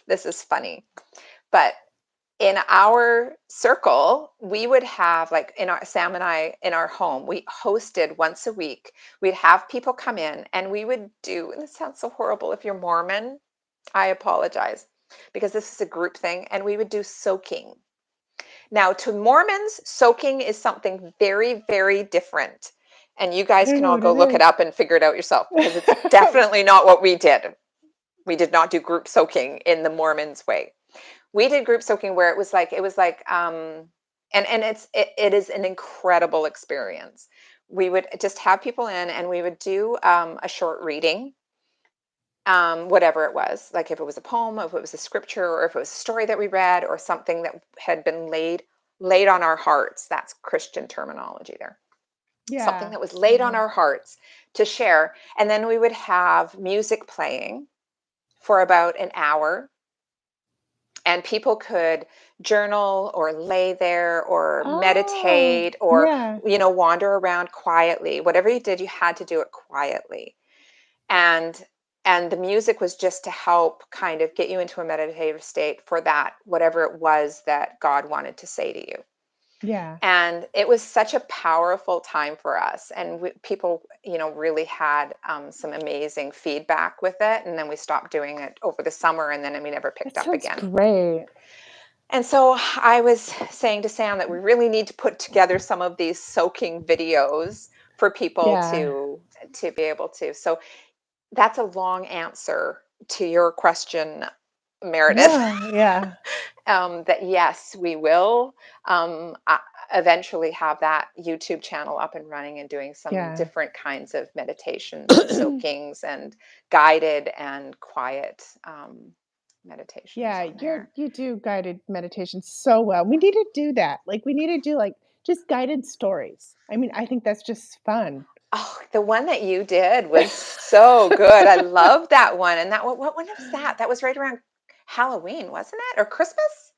This is funny, but in our circle, we would have, like, in our Sam and I, in our home, we hosted once a week. We'd have people come in and we would do, and this sounds so horrible if you're Mormon, I apologize, because this is a group thing, and we would do soaking. Now, to Mormons, soaking is something very, very different. And you I guys don't can know all what go it look it is. up and figure it out yourself, because it's definitely not what we did. We did not do group soaking in the Mormons way. We did group soaking where it was like and it is an incredible experience. We would just have people in, and we would do a short reading, whatever it was, like if it was a poem, if it was a scripture, or if it was a story that we read, or something that had been laid on our hearts. That's Christian terminology there. Something Yeah. that was laid on Mhm. our hearts to share. And then we would have music playing for about an hour, and people could journal or lay there or Oh, meditate, or yeah. wander around quietly. Whatever you did, you had to do it quietly. And and the music was just to help kind of get you into a meditative state for that, whatever it was that God wanted to say to you. Yeah. And it was such a powerful time for us, and people, really had some amazing feedback with it. And then we stopped doing it over the summer, and then we never That picked up sounds again. great. And so I was saying to Sam that we really need to put together some of these soaking videos for people Yeah. to be able to. So that's a long answer to your question, Meredith. No, yeah. That yes, we will eventually have that YouTube channel up and running, and doing some Yeah. different kinds of meditations and soakings and guided and quiet meditations Yeah, on there. you do guided meditation so well. We need to do that. Like, we need to do, like, just guided stories. I mean, I think that's just fun. Oh, the one that you did was So good. I love that one. And that what one was that? That was right around Halloween, wasn't it? Or Christmas?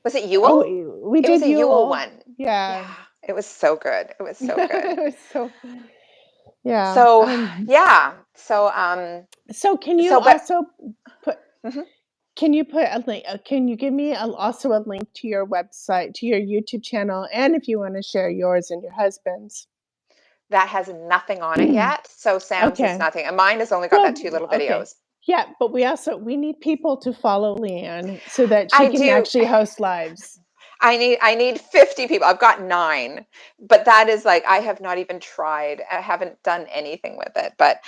Was it Yule? Oh, we It was did a Yule Yule. one. Yeah. Yeah, it was so good. It was so good. It was so yeah. So, yeah. So can you So but also put mhm. can you put a link can you give me also a link to your website, to your YouTube channel, and if you wanna share yours and your husband's? That has nothing on it yet. So Sam's is Okay. nothing. And mine has only got that two Well, little okay. videos. Yeah, but we need people to follow Leanne so that she I can do. actually host lives. I need 50 people. I've got 9, but that is like I have not even tried. I haven't done anything with it. But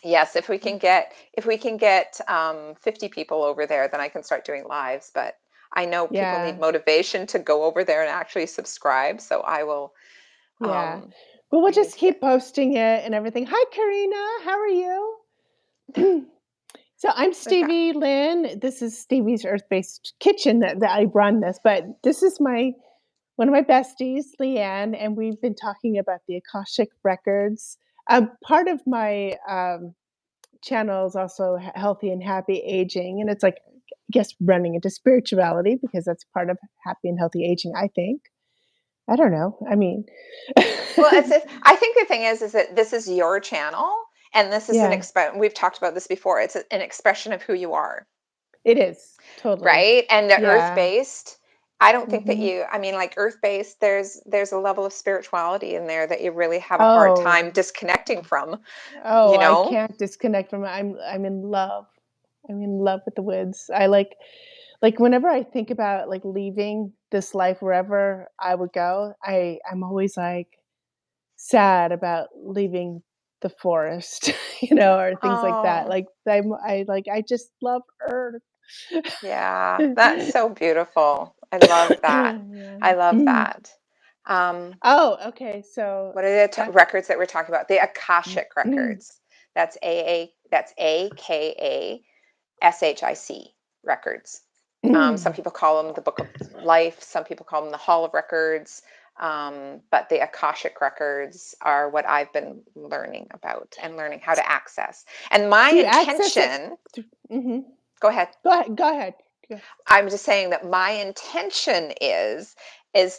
yes, if we can get 50 people over there, then I can start doing lives. But I know people need Yeah, motivation to go over there and actually subscribe. So I will. yeah. Um, But we'll I need just to get. keep posting it and everything. Hi, Karina. How are you? So I'm Okay. Stevie Lynn. This is Stevie's Earth-Based Kitchen that I run this, but this is my one of my besties, Leanne, and we've been talking about the Akashic Records. Part of my channel is also healthy and happy aging, and it's like I guess running into spirituality because that's part of happy and healthy aging. I think. I don't know. I mean, Well, I think the thing is that this is your channel, and this is an yeah, expression. We've talked about this before. It's an expression of who you are, it is totally. right? And the Yeah. earth-based, I don't think that Hmm. you. I mean, like earth-based, there's a level of spirituality in there that you really have a hard time Oh, disconnecting from. oh, You I know? can't disconnect from it. I'm in love. I'm in love with the woods. I like whenever I think about like leaving this life wherever I would go, I'm always like sad about leaving the forest, or things like that. Oh, Like I just love earth. yeah, that's so beautiful. I love that. Yeah. I love that. Um, Oh, okay. So What are the back. records that we're talking about? The Akashic Records. That's AKASHIC records. Some people call them the Book of Life. Some people call them the Hall of Records. But the Akashic Records are what I've been learning about and learning how to access. And my Do you access it? intention, Hmm. go ahead. Go ahead. Go ahead. Go- I'm just saying that my intention is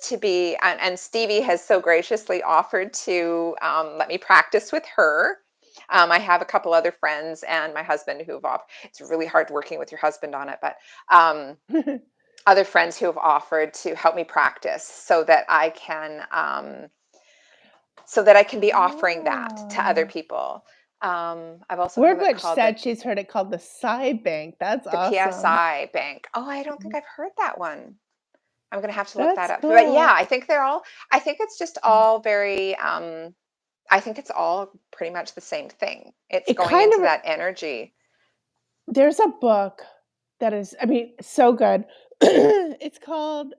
to be, and Stevie has so graciously offered to let me practice with her. I have a couple other friends and my husband who've offered. It's really hard working with your husband on it, but other friends who have offered to help me practice so that I can be offering that to other Oh. people. I've also heard Word it Witch called the said she's heard it called the Psy Bank. That's the awesome. PSI bank. Oh, I don't think I've heard that one. I'm gonna have to look that That's up. But yeah, cool. I think they're all. I think it's just all very. I think it's all pretty much the same thing. It's It going kind into of that energy. there's a book that is, I mean, so good. It's called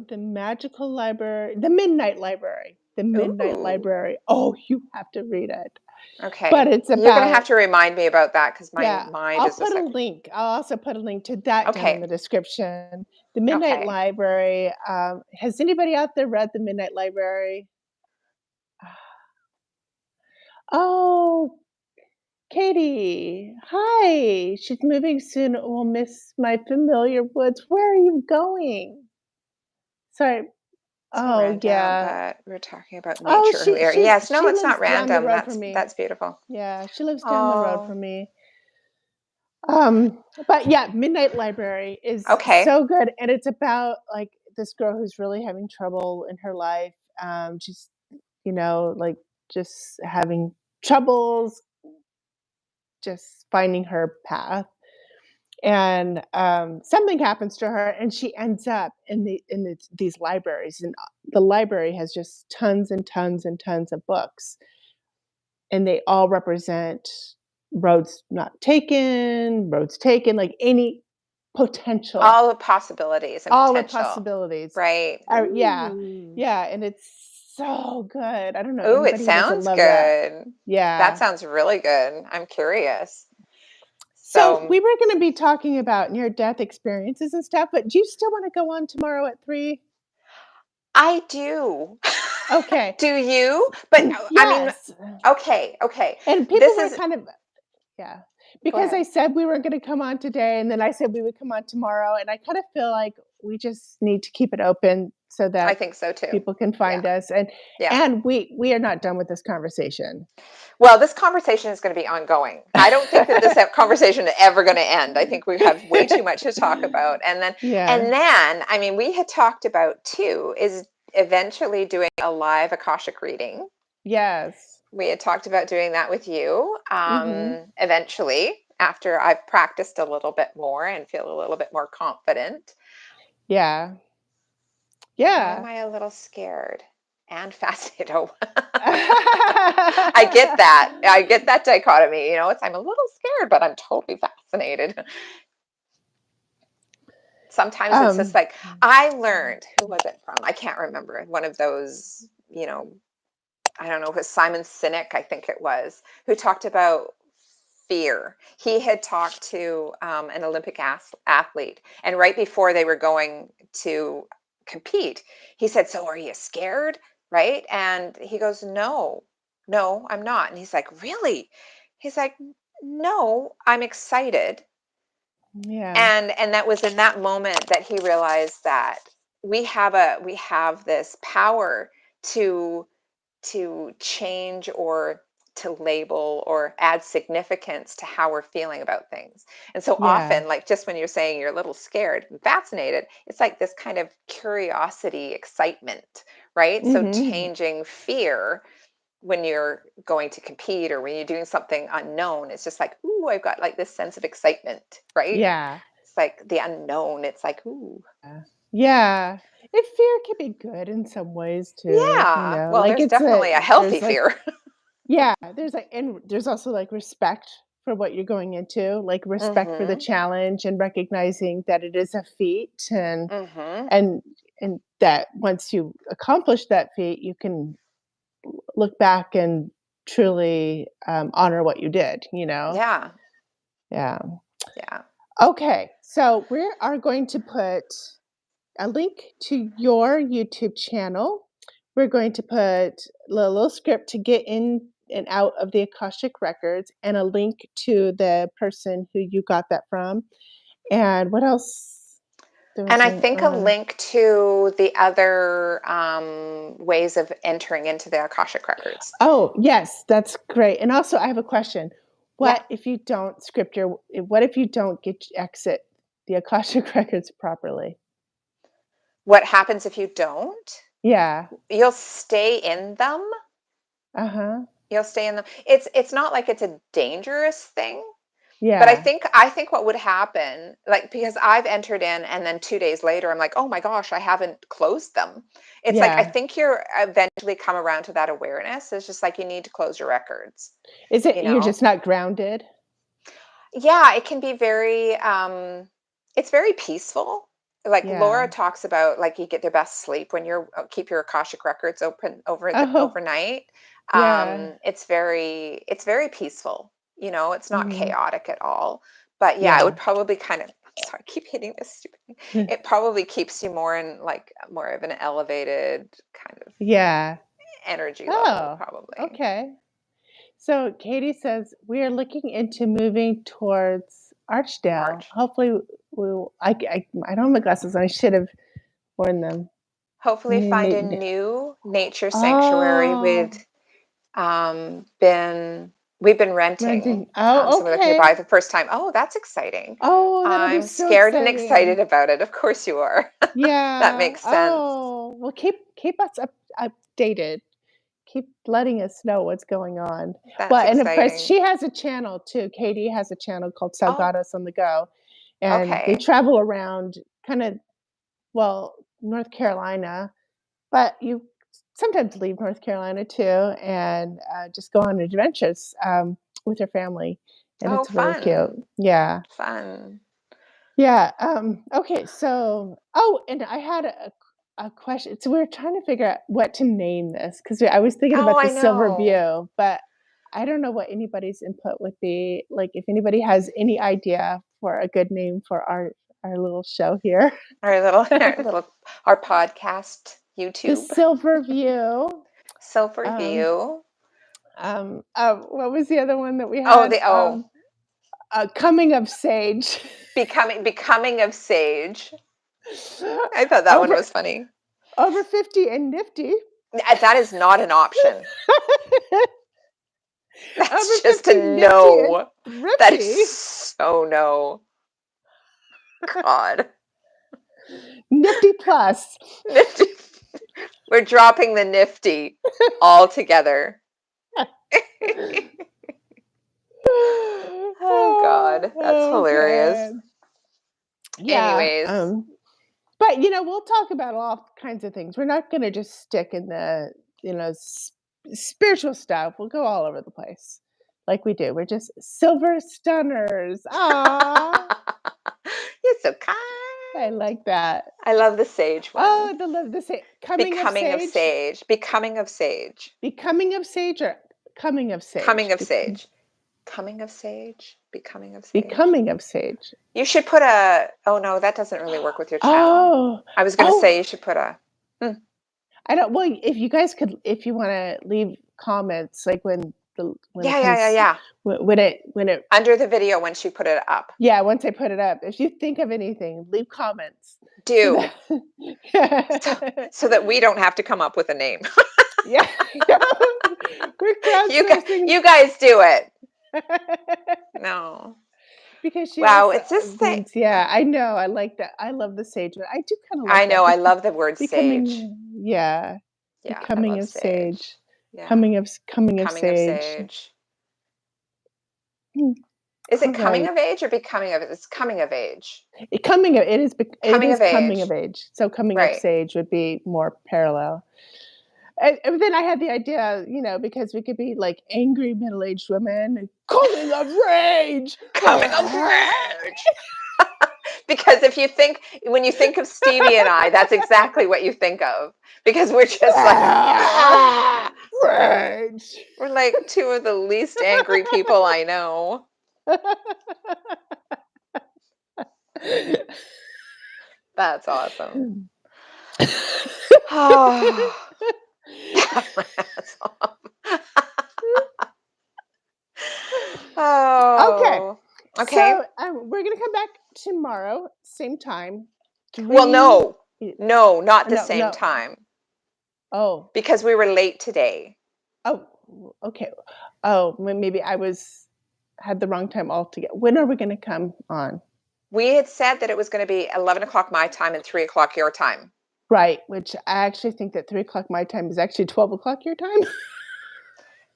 The Magical Library, The Midnight Library. The Midnight Ooh. Library. Oh, you have to read it. But Okay. it's You're gonna have about to remind me about that because my yeah, mind I'll is put just a like, link. I'll also put a link to that down in okay, the description. The Midnight okay. Library. Has anybody out there read The Midnight Library? Oh, Katie. Hi. She's moving soon. We'll miss my familiar woods. Where are you going? Sorry. So Oh, random, yeah. but we were talking about Oh, nature earlier. Yes, no, she it's not lives down the random. road from That's me. beautiful. Yeah, she lives down the road Oh, from me. But yeah, Midnight Library is okay. so good, and it's about, like, this girl who's really having trouble in her life. She's, like, just having troubles just finding her path, and, something happens to her, and she ends up in these libraries, and, the library has just tons and tons and tons of books, and they all represent roads taken, like, any potential, All the possibilities and all the potential. possibilities. Right. Yeah, Ooh. yeah, and it's so good. I don't know Ooh, it anybody who doesn't sounds love that. good. That Yeah. sounds really good. I'm curious. So, So we were gonna be talking about near-death experiences and stuff, but do you still wanna go on tomorrow at 3? I do. Okay. Do you? But I mean, Yes. okay, okay. And people This were is kind of yeah, Go because I ahead. said we were gonna come on today, and then I said we would come on tomorrow, and I kind of feel like we just need to keep it open so I that think so too. people can Yeah. find us, Yeah. and we are not done with this conversation. Well, this conversation is going to be ongoing. I don't think that this conversation is ever going to end. I think we have way too much to talk about. Yeah. I mean, we had talked about too is eventually doing a live Akashic reading. Yes. We had talked about doing that with you Mhm. eventually after I've practiced a little bit more and feel a little bit more confident. Yeah. Why am Yeah. I a little scared and fascinated? Oh, I get that. I get that dichotomy. It's I'm a little scared, but I'm totally fascinated. Sometimes it's just Um, like I learned, who was it from? I can't remember. One of those, I don't know, it was Simon Sinek, I think it was, who talked about fear. He had talked to an Olympic athlete, and right before they were going to compete, he said, "So are you scared?" Right? And he goes, "No, no, I'm not." And he's like, "Really?" He's like, "No, I'm excited." yeah. And that was in that moment that he realized that we have this power to change or to label or add significance to how we're feeling about things. And so Yeah. often, like just when you're saying you're a little scared and fascinated, it's like this kind of curiosity, excitement, right? So Mhm. changing fear when you're going to compete or when you're doing something unknown, it's just like, ooh, I've got like this sense of excitement, right? Yeah. It's like the unknown. It's like, ooh, Yeah. Yeah. And fear can be good in some ways too, yeah. Well, like there's definitely a healthy there's like fear. yeah, there's like and there's also like respect for what you're going into, like respect for the Mm-hmm. challenge and recognizing that it is a feat Mm-hmm. and and that once you accomplish that feat, you can look back and truly honor what you did. Yeah. Yeah. Yeah. Okay. So we are going to put a link to your YouTube channel. We're going to put a little script to get in and out of the Akashic Records and a link to the person who you got that from. And what else? There And was I a think a link to the other ways of entering into the Akashic Records. oh, yes, that's great. And also I have a question. Yeah. What if you don't get exit the Akashic Records properly? What happens if you don't? Yeah. You'll stay in them. Uh-huh. You'll stay in them. It's not like it's a dangerous thing. But I Yeah. think I think what would happen, like because I've entered in and then 2 days later I'm like, oh my gosh, I haven't closed them. It's like I Yeah. think you're eventually come around to that awareness. It's just like you need to close your records, Is it you you're know? just not grounded? Yeah, it can be very it's very peaceful. Like Laura Yeah. talks about like you get the best sleep when you're keep your Akashic records open Oh, overnight. yeah. It's very peaceful. It's not Mhm. chaotic at all. But yeah, it would Yeah. probably kind of sorry, I keep hitting this stupid thing. It probably keeps you more in like more of an elevated kind of Yeah. energy level, Oh, probably. okay. So Katie says we are looking into moving towards Archdale. March. Hopefully, I don't have my glasses on. I should have worn them. Hopefully find a new nature sanctuary with Oh, been we've been renting. renting. Oh, So we're looking to buy okay. the first time. Oh, that's exciting. Oh, that'll be I'm so scared and exciting. excited about it. Of course you are. That Yeah. makes sense. Oh, well, keep us updated. Keep letting us know what's going on. That's Well, and of course, exciting. she has a channel too. Katie has a channel called Oh, Salgados on the Go, and they okay. travel around kind of, well, North Carolina, but you sometimes leave North Carolina too and just go on adventures with her family, and Oh, it's really cute. fun. Yeah. Fun. Yeah, okay, so and I had a question. So we were trying to figure out what to name this because I was thinking Oh, about the I Silver know. View, but I don't know what anybody's input would be. Like, if anybody has any idea for a good name for our little show here. Our little our podcast. The YouTube. Silver View. Silver Um, View. what was the other one that we Oh, had? the Coming of Sage. becoming of Sage. I thought that one over was funny. over 50 and nifty. That is not an option. Over That's just a 50 nifty and no. That is thrifty. so no. God. Nifty plus. Nifty. We're dropping the nifty altogether. Oh God, that's hilarious. Okay. Yeah. Anyways, But we'll talk about all kinds of things. We're not going to just stick in the spiritual stuff. We'll go all over the place, like we do. We're just silver stunners. Ah, you're so kind. I like that. I love the sage Oh, one. the coming of Becoming of sage. sage. Becoming of sage. Becoming of sage or coming of sage. Coming of sage. Coming of sage. Becoming of sage. Becoming of sage. You should put a. Oh no, that doesn't really work with your channel. Oh, I was going to say you should put a. I don't. Well, if you guys could, if you want to leave comments, like when Yeah. when it Under the video when she put it up. Yeah, once I put it up, if you think of anything, leave comments. Do. That, so that we don't have to come up with a name. yeah. We're crowdsourcing. You guys do it. No. Because she Wow, also it's this thing. means, yeah, I know. I like that. I love the sage one. I do kind of like I know. I love the word becoming, sage. yeah. Yeah, Becoming I love of sage. Yeah. Coming of Coming sage. of sage. Is it coming of age or becoming of it? It's coming of age. It is coming of coming age. of age. So coming Right. of sage would be more parallel. And then I had the idea, because we could be like angry middle-aged women coming of rage. Coming of rage. Because when you think of Stevie and I, that's exactly what you think of. Because we're just like, rage. We're like two of the least angry people I know. That's awesome. Oh, my ass off. Oh, okay. So we're gonna come back tomorrow, same time. Well, no, not the same time. Oh, because we were late today. Oh, okay. Oh, maybe I had the wrong time altogether. When are we going to come on? We had said that it was going to be 11 o'clock my time and 3 o'clock your time. Right, which I actually think that 3 o'clock my time is actually 12 o'clock your time.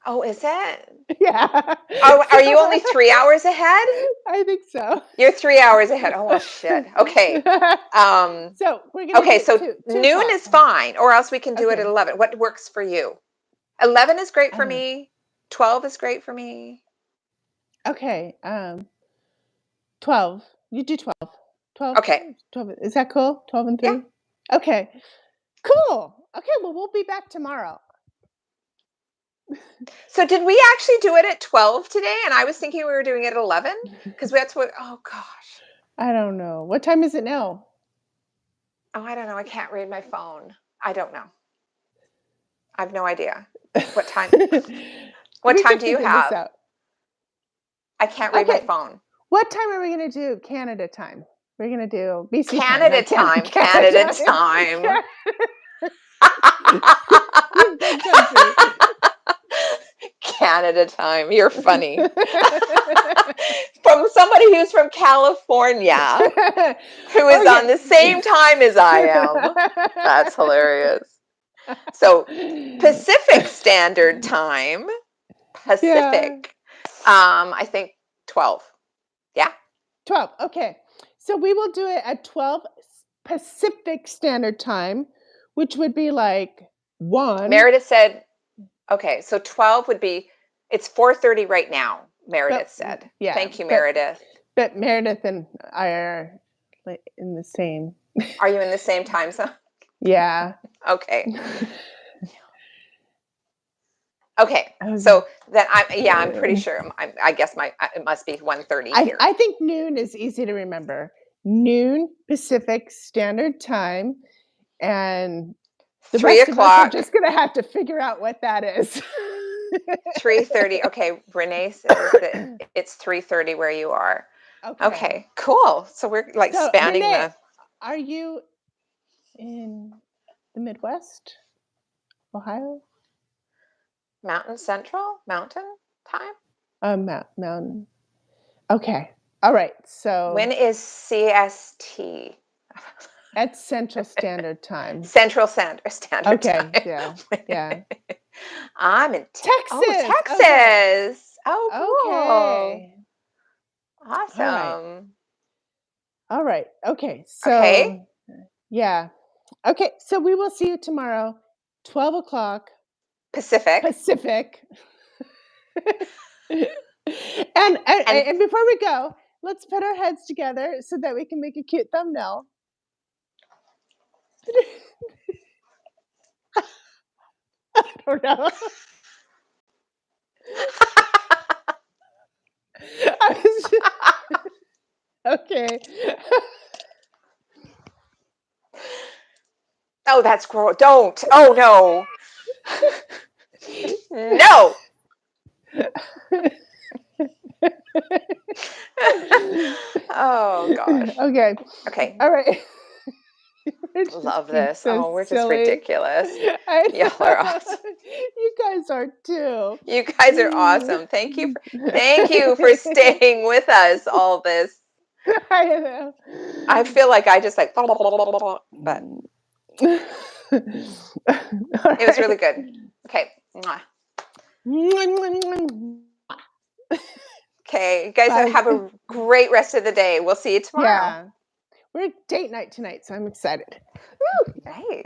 Oh, is it? Yeah. Are you only 3 hours ahead? I think so. You're 3 hours ahead. Oh, well, shit. Okay. So we're gonna. Okay, so two noon o'clock. is fine, or else we can do it at 11. What works for you? 11 is great for me. 12 is great for me. Okay. 12. You do 12. 12. Okay. 12. Is that cool? 12 and 3? Yeah. Okay. Cool. Okay, well, we'll be back tomorrow. So did we actually do it at 12 today? And I was thinking we were doing it at 11? Because that's what, oh gosh. I don't know. What time is it now? Oh, I don't know. I can't read my phone. I don't know. I have no idea. What time? What time do you have? I can't read my phone. What time are we going to do Canada time? We're going to do BC Canada time. Canada time. You big country. Canada time. You're funny. From somebody who's from California, who is on the same time as I am. That's hilarious. So Pacific Standard Time. Pacific. Yeah. I think 12. Yeah. 12. Okay. So we will do it at 12 Pacific Standard Time, which would be like 1. Meredith said, okay, so 12 would be, it's 4:30 right now, Meredith said. Yeah. Thank you, Meredith. But Meredith and I are in the same. Are you in the same time zone? Yeah. Okay. Okay, so then I'm pretty sure. I guess it must be 1:30 here. I think noon is easy to remember. Noon Pacific Standard Time, and The 3 rest of us are o'clock, just gonna have to figure out what that is. 3:30. Okay, Renee says that it's 3:30 where you are. Okay. Okay, cool. So we're like So, spanning Renee, the are you in the Midwest, Ohio? Mountain Central, Mountain time. Mountain. Okay. All right. When So is CST? at Central Standard Time. Central Standard Okay. Time. Yeah. Yeah. I'm in Texas. Okay. Texas. Oh, Okay. cool. All right. Awesome. All right. Okay. Okay. So, yeah. Okay. So we will see you tomorrow, 12 o'clock Pacific. Pacific. And And before we go, let's put our heads together so that we can make a cute thumbnail. I don't know. I was just, okay. oh, that's gross. Don't. Oh no. No. Oh gosh. Okay. Okay. All right. We're just Love being this. so Oh, we're just silly. ridiculous. I Y'all are know. awesome. You guys are too. You guys are awesome. Thank you for staying with us all this. I know. I feel like I just like but All it was really right. good. Okay. Mwah. Okay. You guys Bye. have a great rest of the day. We'll see you tomorrow. Yeah. We're at date night tonight, so I'm excited. Woo, nice.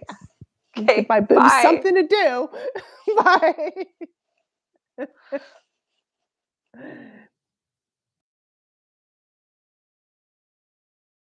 Give Okay. my boobs Bye. something to do. Bye.